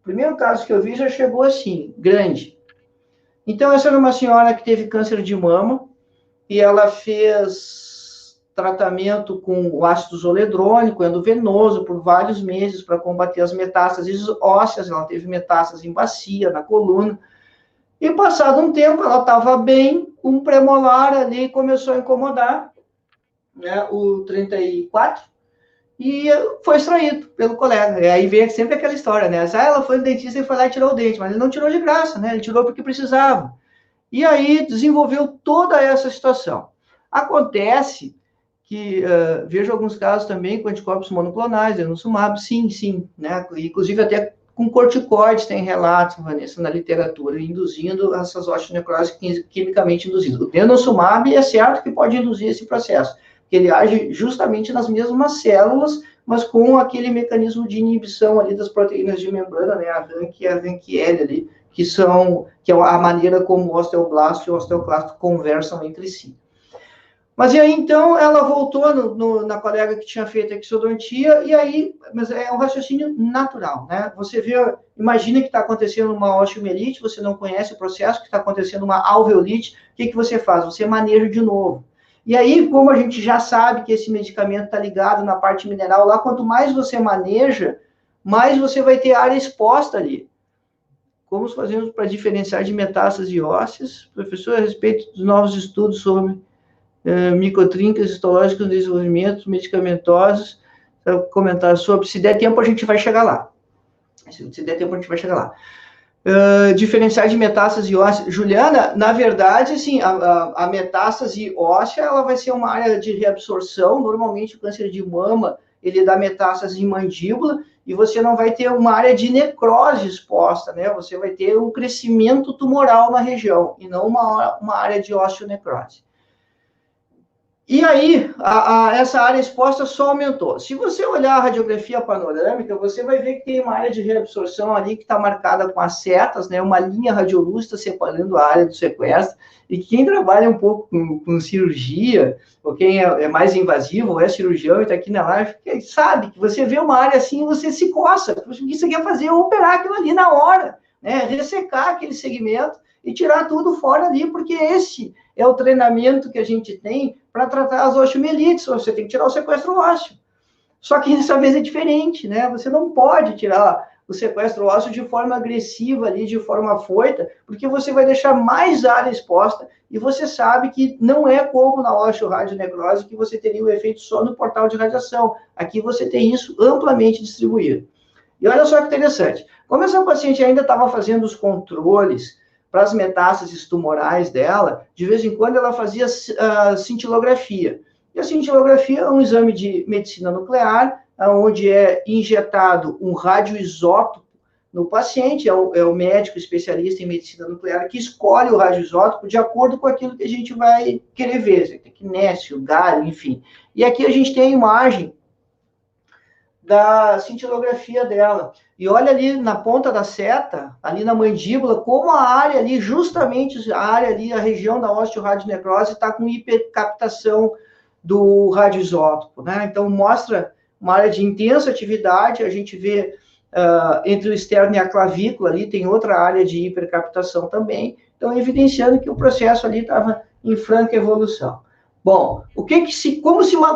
O primeiro caso que eu vi já chegou assim, grande. Então, essa era uma senhora que teve câncer de mama, e ela fez tratamento com o ácido zoledrônico, endovenoso, por vários meses, para combater as metástases ósseas. Ela teve metástase em bacia, na coluna. E, passado um tempo, ela estava bem, um premolar ali começou a incomodar, né, o 34, e foi extraído pelo colega. E aí vem sempre aquela história, né? Ela foi no dentista e foi lá e tirou o dente, mas ele não tirou de graça, né? Ele tirou porque precisava. E aí desenvolveu toda essa situação. Acontece que, vejo alguns casos também com anticorpos monoclonais, denosumab, sim, né? Inclusive até com corticoides tem relatos, Vanessa, na literatura, induzindo essas osteonecroses quimicamente induzidas. O denosumab é certo que pode induzir esse processo, que ele age justamente nas mesmas células, mas com aquele mecanismo de inibição ali das proteínas de membrana, né, a RANK e a RANK-L ali, que é a maneira como o osteoblasto e o osteoclasto conversam entre si. Mas e aí, então, ela voltou na colega que tinha feito a exodontia, e aí, mas é um raciocínio natural, né? Você vê, imagina que está acontecendo uma osteomielite, você não conhece o processo, que está acontecendo uma alveolite, o que você faz? Você maneja de novo. E aí, como a gente já sabe que esse medicamento está ligado na parte mineral lá, quanto mais você maneja, mais você vai ter área exposta ali. Como fazemos para diferenciar de metástase ósseas? Professor, a respeito dos novos estudos sobre micotrincas histológicas de desenvolvimento, medicamentosos, comentar sobre, se der tempo a gente vai chegar lá. Se der tempo, a gente vai chegar lá. Diferenciais de metástase óssea. Juliana, na verdade, assim, a metástase óssea, ela vai ser uma área de reabsorção. Normalmente, o câncer de mama, ele dá metástase em mandíbula, e você não vai ter uma área de necrose exposta, né? Você vai ter um crescimento tumoral na região, e não uma área de osteonecrose. E aí, essa área exposta só aumentou. Se você olhar a radiografia panorâmica, você vai ver que tem uma área de reabsorção ali que está marcada com as setas, né? Uma linha radiolúcida separando a área do sequestro. E quem trabalha um pouco com cirurgia, ou quem é mais invasivo, ou é cirurgião e está aqui na live, sabe que você vê uma área assim, você se coça. O que você quer fazer é operar aquilo ali na hora, né? Ressecar aquele segmento e tirar tudo fora ali, porque esse é o treinamento que a gente tem para tratar as osteomielites. Você tem que tirar o sequestro ósseo. Só que dessa vez é diferente, né? Você não pode tirar o sequestro ósseo de forma agressiva ali, de forma afoita, porque você vai deixar mais área exposta, e você sabe que não é como na osteoradionecrose, que você teria o efeito só no portal de radiação. Aqui você tem isso amplamente distribuído. E olha só que interessante. Como essa paciente ainda estava fazendo os controles para as metástases tumorais dela, de vez em quando ela fazia cintilografia. E a cintilografia é um exame de medicina nuclear, onde é injetado um radioisótopo no paciente, é o médico especialista em medicina nuclear que escolhe o radioisótopo de acordo com aquilo que a gente vai querer ver, tecnécio, galho, enfim. E aqui a gente tem a imagem da cintilografia dela. E olha ali na ponta da seta, ali na mandíbula, como a área ali, justamente a área ali, a região da osteoradionecrose está com hipercaptação do radioisótopo, né? Então, mostra uma área de intensa atividade, a gente vê entre o externo e a clavícula ali, tem outra área de hipercaptação também, então evidenciando que o processo ali estava em franca evolução. Bom,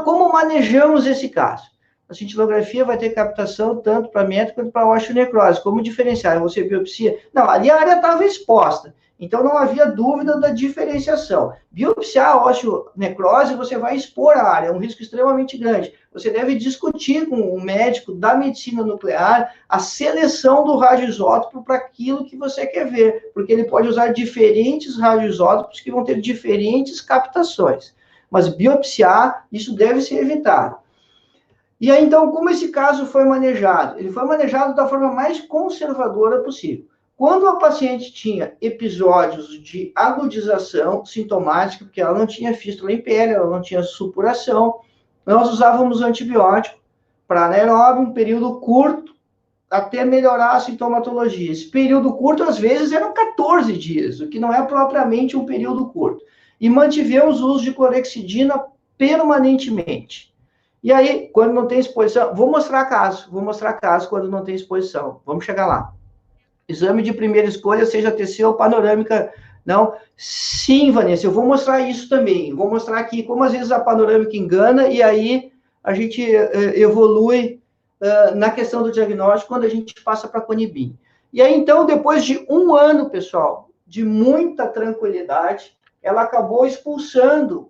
como manejamos esse caso? A cintilografia vai ter captação tanto para metro quanto para osteonecrose. Como diferenciar? Você biopsia? Não, ali a área estava exposta, então não havia dúvida da diferenciação. Biopsiar a osteonecrose, você vai expor a área, é um risco extremamente grande. Você deve discutir com o médico da medicina nuclear a seleção do radioisótopo para aquilo que você quer ver, porque ele pode usar diferentes radioisótopos que vão ter diferentes captações. Mas biopsiar, isso deve ser evitado. E aí, então, como esse caso foi manejado? Ele foi manejado da forma mais conservadora possível. Quando a paciente tinha episódios de agudização sintomática, porque ela não tinha fístula em pele, ela não tinha supuração, nós usávamos antibiótico para anaeróbio, um período curto, até melhorar a sintomatologia. Esse período curto, às vezes, eram 14 dias, o que não é propriamente um período curto. E mantivemos o uso de clorexidina permanentemente. E aí, quando não tem exposição, vou mostrar caso quando não tem exposição. Vamos chegar lá. Exame de primeira escolha, seja TC ou panorâmica, não. Sim, Vanessa, eu vou mostrar isso também. Vou mostrar aqui como às vezes a panorâmica engana, e aí a gente evolui na questão do diagnóstico quando a gente passa para a Conibin. E aí, então, depois de um ano, pessoal, de muita tranquilidade, ela acabou expulsando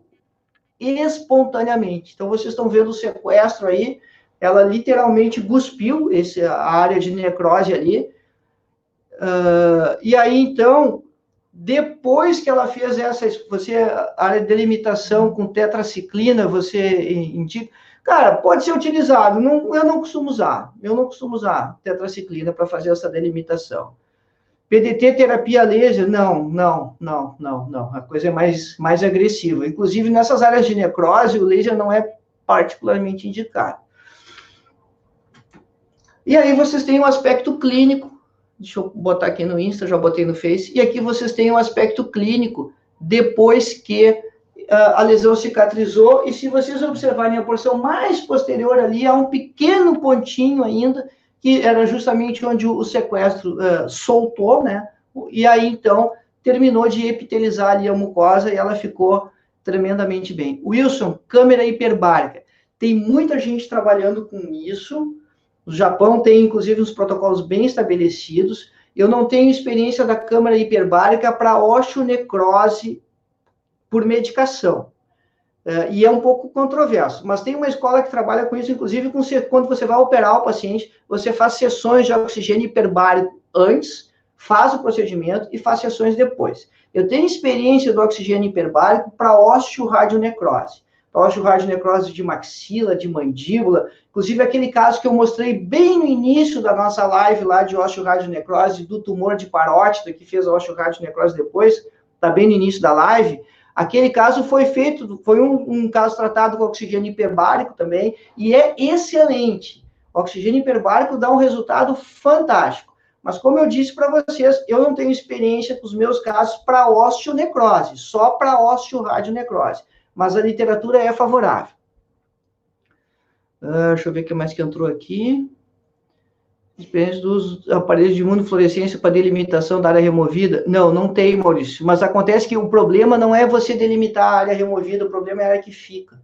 espontaneamente. Então, vocês estão vendo o sequestro aí, ela literalmente cuspiu a área de necrose ali. E aí, então, depois que ela fez a área de delimitação com tetraciclina, você indica... Cara, pode ser utilizado, eu não costumo usar tetraciclina para fazer essa delimitação. PDT, terapia laser, não. A coisa é mais agressiva. Inclusive, nessas áreas de necrose, o laser não é particularmente indicado. E aí vocês têm um aspecto clínico. Deixa eu botar aqui no Insta, já botei no Face. E aqui vocês têm um aspecto clínico depois que a lesão cicatrizou. E se vocês observarem a porção mais posterior ali, há um pequeno pontinho ainda, que era justamente onde o sequestro soltou, né? E aí, então, terminou de epitelizar ali a mucosa e ela ficou tremendamente bem. Wilson, câmera hiperbárica. Tem muita gente trabalhando com isso. No Japão tem, inclusive, uns protocolos bem estabelecidos. Eu não tenho experiência da câmera hiperbárica para osteonecrose por medicação. E é um pouco controverso, mas tem uma escola que trabalha com isso, inclusive quando você vai operar o paciente, você faz sessões de oxigênio hiperbárico antes, faz o procedimento e faz sessões depois. Eu tenho experiência do oxigênio hiperbárico para osteoradionecrose. Para osteoradionecrose de maxila, de mandíbula, inclusive aquele caso que eu mostrei bem no início da nossa live lá de osteoradionecrose, do tumor de parótida, que fez a osteoradionecrose depois, está bem no início da live. Aquele caso foi um caso tratado com oxigênio hiperbárico também, e é excelente. O oxigênio hiperbárico dá um resultado fantástico. Mas, como eu disse para vocês, eu não tenho experiência com os meus casos para osteonecrose, só para osteoradionecrose. Mas a literatura é favorável. Deixa eu ver o que mais que entrou aqui. Experiência dos aparelhos de imunofluorescência para delimitação da área removida? Não, não tem, Maurício. Mas acontece que o problema não é você delimitar a área removida, o problema é a área que fica.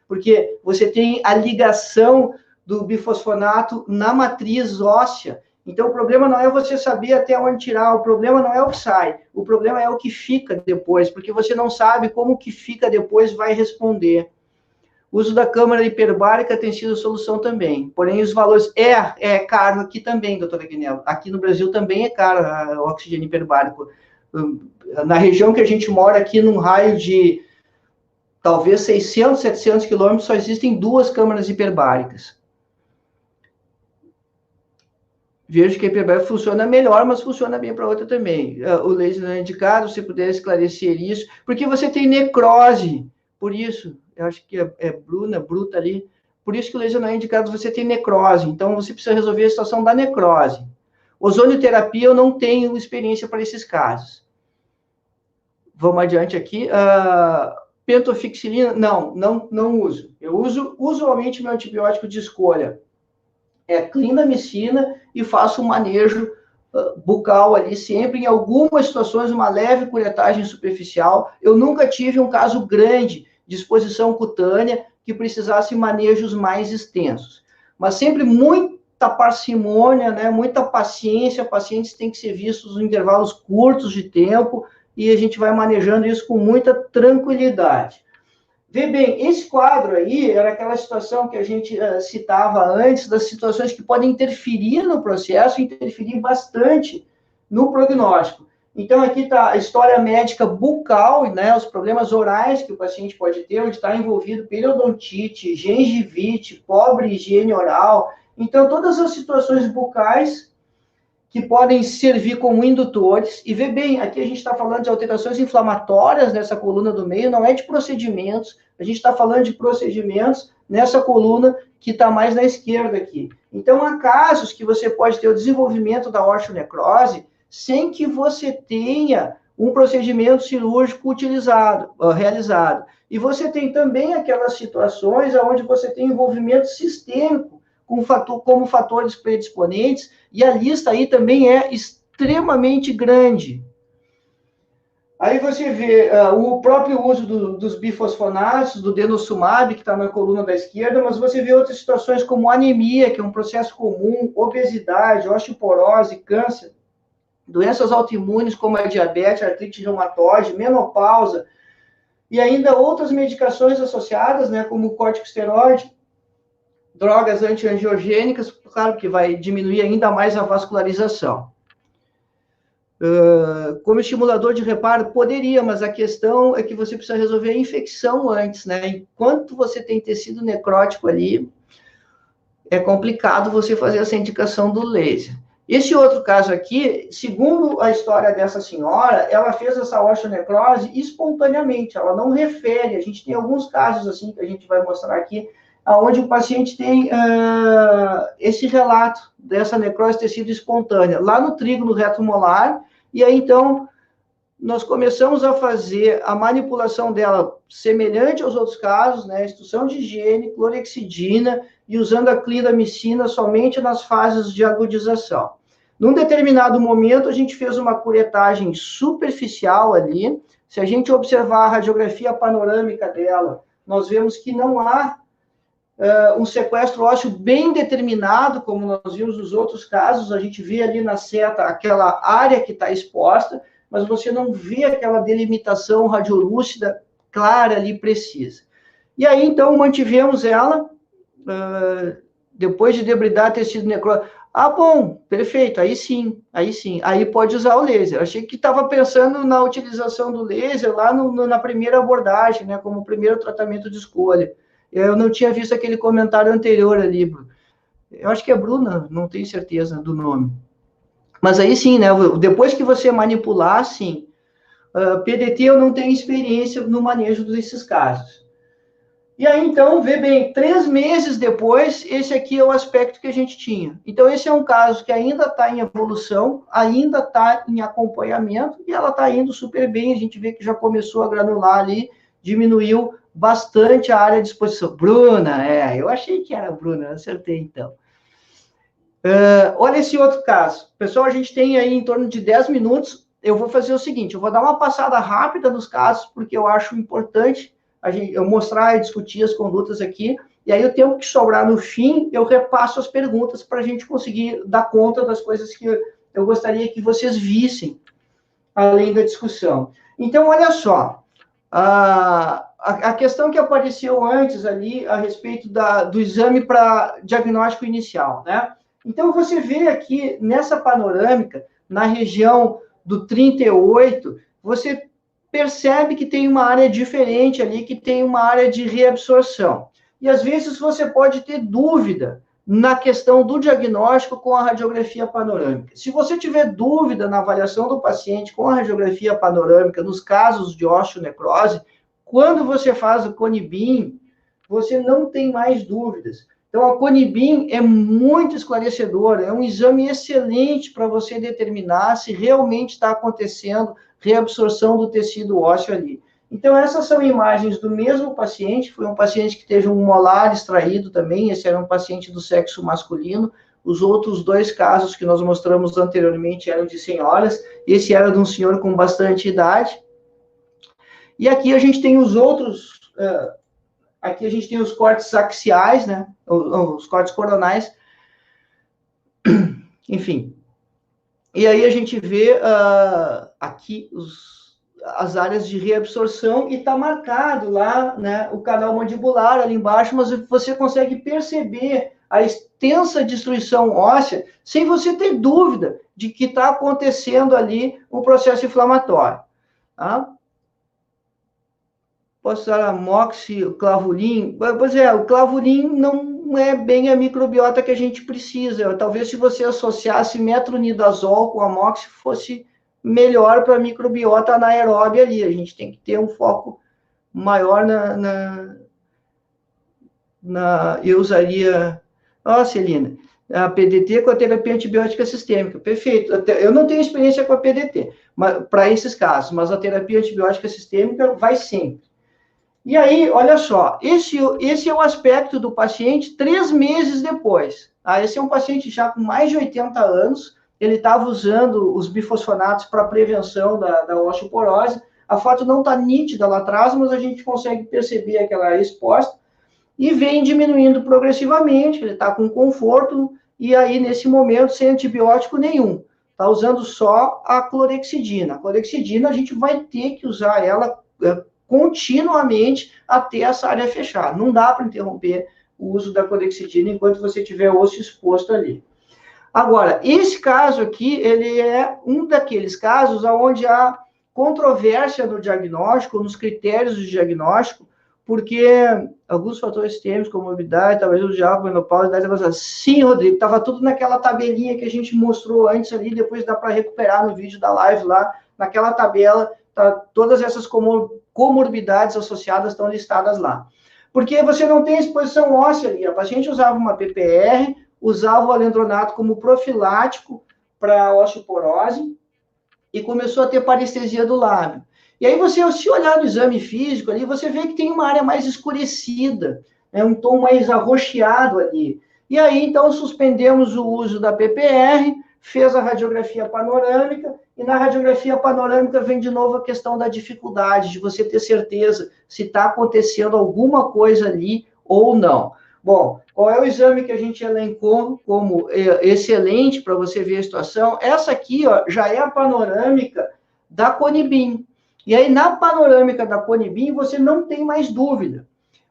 Porque você tem a ligação do bifosfonato na matriz óssea. Então, o problema não é você saber até onde tirar, o problema não é o que sai, o problema é o que fica depois, porque você não sabe como o que fica depois vai responder. O uso da câmara hiperbárica tem sido solução também, porém os valores... É caro aqui também, doutora Guinello. Aqui no Brasil também é caro o oxigênio hiperbárico. Na região que a gente mora, aqui num raio de talvez 600, 700 quilômetros, só existem 2 câmaras hiperbáricas. Vejo que a hiperbárica funciona melhor, mas funciona bem para outra também. O laser não é indicado, se puder esclarecer isso, porque você tem necrose, por isso... Eu acho que é bruta ali. Por isso que o laser não é indicado, você tem necrose. Então, você precisa resolver a situação da necrose. Ozonioterapia, eu não tenho experiência para esses casos. Vamos adiante aqui. Pentofixilina, não uso. Eu uso, usualmente, meu antibiótico de escolha é clindamicina e faço um manejo bucal ali sempre. Em algumas situações, uma leve curetagem superficial. Eu nunca tive um caso grande de exposição cutânea que precisasse manejos mais extensos. Mas sempre muita parcimônia, né, muita paciência, pacientes têm que ser vistos em intervalos curtos de tempo e a gente vai manejando isso com muita tranquilidade. Vê bem, esse quadro aí era aquela situação que a gente citava antes, das situações que podem interferir no processo, interferir bastante no prognóstico. Então, aqui está a história médica bucal, né, os problemas orais que o paciente pode ter, onde está envolvido periodontite, gengivite, pobre higiene oral. Então, todas as situações bucais que podem servir como indutores. E vê bem, aqui a gente está falando de alterações inflamatórias nessa coluna do meio, não é de procedimentos, a gente está falando de procedimentos nessa coluna que está mais na esquerda aqui. Então, há casos que você pode ter o desenvolvimento da osteonecrose sem que você tenha um procedimento cirúrgico realizado. E você tem também aquelas situações onde você tem envolvimento sistêmico como fatores predisponentes, e a lista aí também é extremamente grande. Aí você vê o próprio uso dos bifosfonatos, do denosumab, que está na coluna da esquerda, mas você vê outras situações como anemia, que é um processo comum, obesidade, osteoporose, câncer, doenças autoimunes como a diabetes, a artrite reumatoide, menopausa, e ainda outras medicações associadas, né, como o corticosteroide, drogas antiangiogênicas, claro que vai diminuir ainda mais a vascularização. Como estimulador de reparo, poderia, mas a questão é que você precisa resolver a infecção antes, né? Enquanto você tem tecido necrótico ali, é complicado você fazer essa indicação do laser. Esse outro caso aqui, segundo a história dessa senhora, ela fez essa osteonecrose espontaneamente, ela não refere. A gente tem alguns casos assim que a gente vai mostrar aqui, onde o paciente tem esse relato dessa necrose ter sido espontânea, lá no trígono retromolar, e aí, então, nós começamos a fazer a manipulação dela semelhante aos outros casos, né, instrução de higiene, clorexidina, e usando a clindamicina somente nas fases de agudização. Num determinado momento, a gente fez uma curetagem superficial ali. Se a gente observar a radiografia panorâmica dela, nós vemos que não há um sequestro ósseo bem determinado, como nós vimos nos outros casos. A gente vê ali na seta aquela área que está exposta, mas você não vê aquela delimitação radiolúcida clara ali, precisa. E aí, então, mantivemos ela, depois de debridar tecido necrótico. Ah, bom, perfeito, aí sim, aí pode usar o laser. Achei que estava pensando na utilização do laser lá na primeira abordagem, né, como primeiro tratamento de escolha. Eu não tinha visto aquele comentário anterior ali, Bruno. Eu acho que é Bruna, não tenho certeza do nome. Mas aí sim, né, depois que você manipular, sim. PDT eu não tenho experiência no manejo desses casos. E aí, então, vê bem, 3 meses depois, esse aqui é o aspecto que a gente tinha. Então, esse é um caso que ainda está em evolução, ainda está em acompanhamento, e ela está indo super bem. A gente vê que já começou a granular ali, diminuiu bastante a área de exposição. Bruna, eu achei que era Bruna, acertei então. Olha esse outro caso. Pessoal, a gente tem aí em torno de 10 minutos. Eu vou fazer o seguinte, eu vou dar uma passada rápida nos casos, porque eu acho importante eu mostrar e discutir as condutas aqui, e aí o tempo que sobrar no fim, eu repasso as perguntas para a gente conseguir dar conta das coisas que eu gostaria que vocês vissem, além da discussão. Então, olha só, a questão que apareceu antes ali, a respeito do exame para diagnóstico inicial, né? Então, você vê aqui, nessa panorâmica, na região do 38, você percebe que tem uma área diferente ali, que tem uma área de reabsorção. E, às vezes, você pode ter dúvida na questão do diagnóstico com a radiografia panorâmica. Se você tiver dúvida na avaliação do paciente com a radiografia panorâmica, nos casos de osteonecrose, quando você faz o CONIBIM, você não tem mais dúvidas. Então, a CONIBIM é muito esclarecedora, é um exame excelente para você determinar se realmente está acontecendo reabsorção do tecido ósseo ali. Então, essas são imagens do mesmo paciente, foi um paciente que teve um molar extraído também, esse era um paciente do sexo masculino, os outros 2 casos que nós mostramos anteriormente eram de senhoras, esse era de um senhor com bastante idade. E aqui a gente tem os outros, aqui a gente tem os cortes axiais, né, os cortes coronais, enfim. E aí a gente vê aqui as áreas de reabsorção e está marcado lá, né, o canal mandibular ali embaixo, mas você consegue perceber a extensa destruição óssea sem você ter dúvida de que está acontecendo ali um processo inflamatório. Tá? Posso usar a moxiclavulin? Pois é, o clavulin não é bem a microbiota que a gente precisa. Talvez se você associasse metronidazol com a mox fosse melhor para a microbiota anaeróbia ali. A gente tem que ter um foco maior eu usaria... Ó, Celina, a PDT com a terapia antibiótica sistêmica. Perfeito. Eu não tenho experiência com a PDT para esses casos, mas a terapia antibiótica sistêmica vai sempre. E aí, olha só, esse é o aspecto do paciente 3 meses depois. Esse é um paciente já com mais de 80 anos, ele estava usando os bifosfonatos para prevenção da osteoporose. A foto não está nítida lá atrás, mas a gente consegue perceber aquela resposta. E vem diminuindo progressivamente, ele está com conforto, e aí, nesse momento, sem antibiótico nenhum. Está usando só a clorexidina. A clorexidina, a gente vai ter que usar ela continuamente até essa área fechar. Não dá para interromper o uso da clorexidina enquanto você tiver osso exposto ali. Agora, esse caso aqui, ele é um daqueles casos onde há controvérsia no diagnóstico, nos critérios de diagnóstico, porque alguns fatores sistêmicos, como morbidade, talvez o diabo, menopausa, idade avançada. Sim, Rodrigo, estava tudo naquela tabelinha que a gente mostrou antes ali, depois dá para recuperar no vídeo da live lá, naquela tabela, tá, todas essas comorbidades associadas estão listadas lá. Porque você não tem exposição óssea ali. A paciente usava uma PPR, usava o alendronato como profilático para osteoporose e começou a ter parestesia do lábio. E aí você, se olhar no exame físico ali, você vê que tem uma área mais escurecida, né, um tom mais arroxeado ali. E aí, então, suspendemos o uso da PPR, fez a radiografia panorâmica, e na radiografia panorâmica vem de novo a questão da dificuldade, de você ter certeza se está acontecendo alguma coisa ali ou não. Bom, qual é o exame que a gente elencou como excelente para você ver a situação? Essa aqui, ó, já é a panorâmica da CONIBIM. E aí, na panorâmica da CONIBIM, você não tem mais dúvida.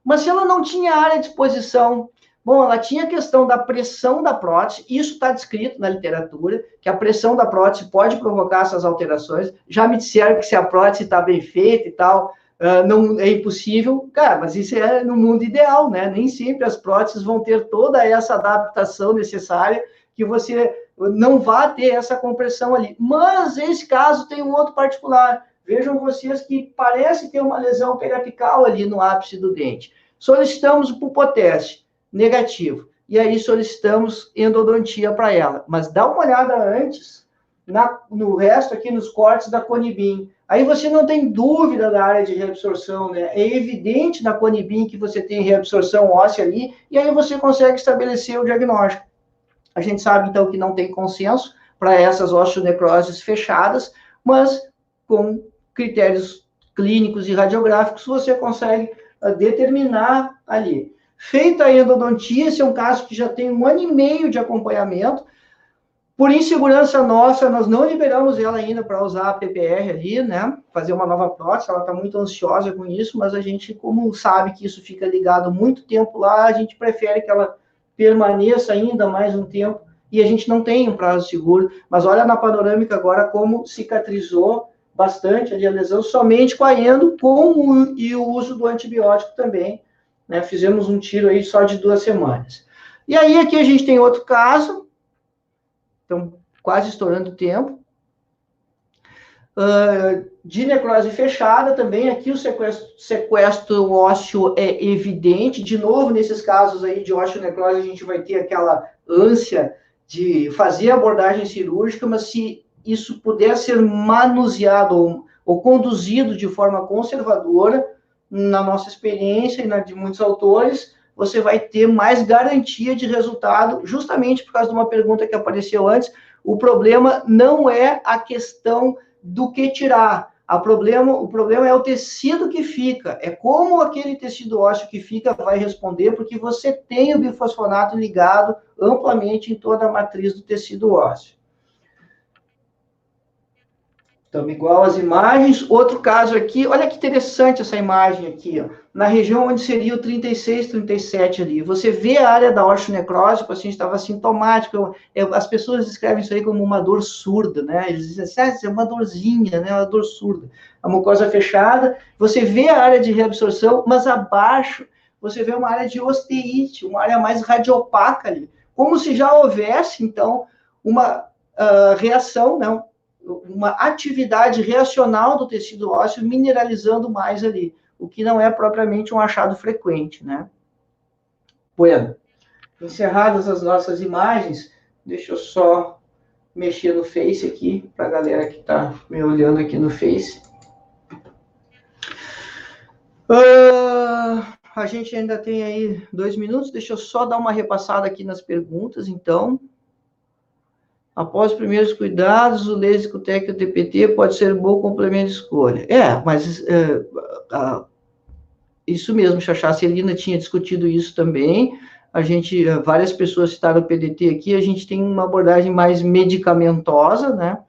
Mas se ela não tinha área de exposição, bom, ela tinha a questão da pressão da prótese, isso está descrito na literatura, que a pressão da prótese pode provocar essas alterações. Já me disseram que se a prótese está bem feita e tal, não é impossível. Cara, mas isso é no mundo ideal, né? Nem sempre as próteses vão ter toda essa adaptação necessária que você não vá ter essa compressão ali. Mas esse caso tem um outro particular. Vejam vocês que parece ter uma lesão periapical ali no ápice do dente. Solicitamos o pulpoteste, negativo. E aí solicitamos endodontia para ela. Mas dá uma olhada antes no resto aqui, nos cortes da Conibin. Aí você não tem dúvida da área de reabsorção, né? É evidente na Conibin que você tem reabsorção óssea ali, e aí você consegue estabelecer o diagnóstico. A gente sabe, então, que não tem consenso para essas osteonecroses fechadas, mas com critérios clínicos e radiográficos, você consegue determinar ali. Feita a endodontia, esse é um caso que já tem 1 ano e meio de acompanhamento. Por insegurança nossa, nós não liberamos ela ainda para usar a PPR ali, né? Fazer uma nova prótese, ela está muito ansiosa com isso, mas a gente, como sabe que isso fica ligado muito tempo lá, a gente prefere que ela permaneça ainda mais um tempo, e a gente não tem um prazo seguro, mas olha na panorâmica agora como cicatrizou bastante ali a lesão, somente com a endo, e o uso do antibiótico também, né? Fizemos um tiro aí só de 2 semanas. E aí aqui a gente tem outro caso, então quase estourando o tempo, de necrose fechada também, aqui o sequestro ósseo é evidente, de novo, nesses casos aí de osteonecrose, a gente vai ter aquela ânsia de fazer abordagem cirúrgica, mas se isso puder ser manuseado ou conduzido de forma conservadora, na nossa experiência e na de muitos autores, você vai ter mais garantia de resultado, justamente por causa de uma pergunta que apareceu antes. O problema não é a questão do que tirar. O problema é o tecido que fica. É como aquele tecido ósseo que fica vai responder, porque você tem o bifosfonato ligado amplamente em toda a matriz do tecido ósseo. Então, igual as imagens. Outro caso aqui, olha que interessante essa imagem aqui, ó, na região onde seria o 36, 37 ali. Você vê a área da osteonecrose, o paciente estava sintomático. As pessoas descrevem isso aí como uma dor surda, né? Eles dizem assim, é uma dorzinha, né? Uma dor surda. A mucosa fechada, você vê a área de reabsorção, mas abaixo você vê uma área de osteite, uma área mais radiopaca ali. Como se já houvesse, então, uma reação, né? Uma atividade reacional do tecido ósseo mineralizando mais ali, o que não é propriamente um achado frequente, né? Bueno, encerradas as nossas imagens, deixa eu só mexer no Face aqui, para a galera que está me olhando aqui no Face. A gente ainda tem aí 2 minutos, deixa eu só dar uma repassada aqui nas perguntas, então. Após os primeiros cuidados, o laser com técnica TPT pode ser um bom complemento de escolha. Mas isso mesmo, Xaxá, a Celina tinha discutido isso também. Várias pessoas citaram o PDT aqui, a gente tem uma abordagem mais medicamentosa, né?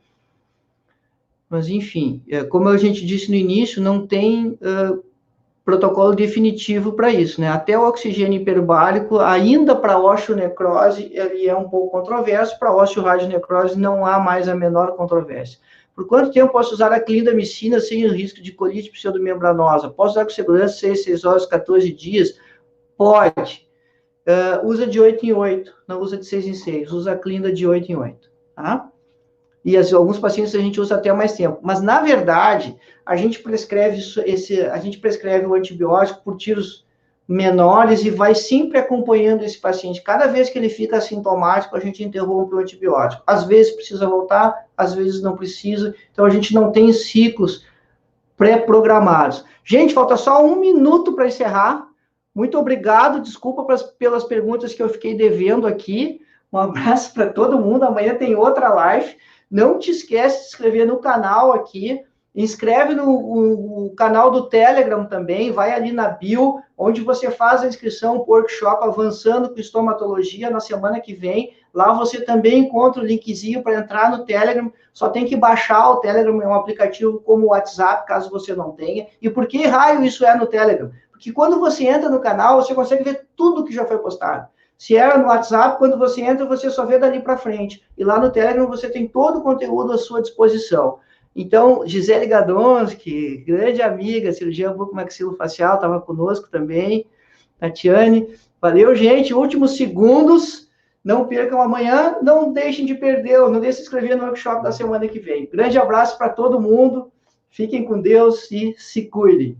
Mas, enfim, como a gente disse no início, não tem protocolo definitivo para isso, né? Até o oxigênio hiperbárico, ainda para osteonecrose, ele é um pouco controverso, para osteoradionecrose não há mais a menor controvérsia. Por quanto tempo posso usar a clindamicina sem o risco de colite pseudomembranosa? Posso usar com segurança 6 horas, 14 dias? Pode. Usa de 8 em 8, não usa de 6 em 6, usa a clinda de 8 em 8, tá? E alguns pacientes a gente usa até mais tempo. Mas, na verdade, a gente prescreve o antibiótico por tiros menores e vai sempre acompanhando esse paciente. Cada vez que ele fica assintomático, a gente interrompe o antibiótico. Às vezes precisa voltar, às vezes não precisa. Então, a gente não tem ciclos pré-programados. Gente, falta só 1 minuto para encerrar. Muito obrigado. Desculpa pelas perguntas que eu fiquei devendo aqui. Um abraço para todo mundo. Amanhã tem outra live. Não te esquece de se inscrever no canal aqui, inscreve no canal do Telegram também, vai ali na bio, onde você faz a inscrição para o workshop Avançando com Estomatologia na semana que vem. Lá você também encontra o linkzinho para entrar no Telegram, só tem que baixar o Telegram, é um aplicativo como o WhatsApp, caso você não tenha. E por que raio isso é no Telegram? Porque quando você entra no canal, você consegue ver tudo que já foi postado. Se era no WhatsApp, quando você entra, você só vê dali para frente. E lá no Telegram você tem todo o conteúdo à sua disposição. Então, Gisele Gadonski, grande amiga, cirurgia bucomaxilofacial, estava conosco também. Tatiane, valeu, gente. Últimos segundos. Não percam amanhã. Não deixem de perder, não deixem de se inscrever no workshop da semana que vem. Grande abraço para todo mundo. Fiquem com Deus e se cuidem.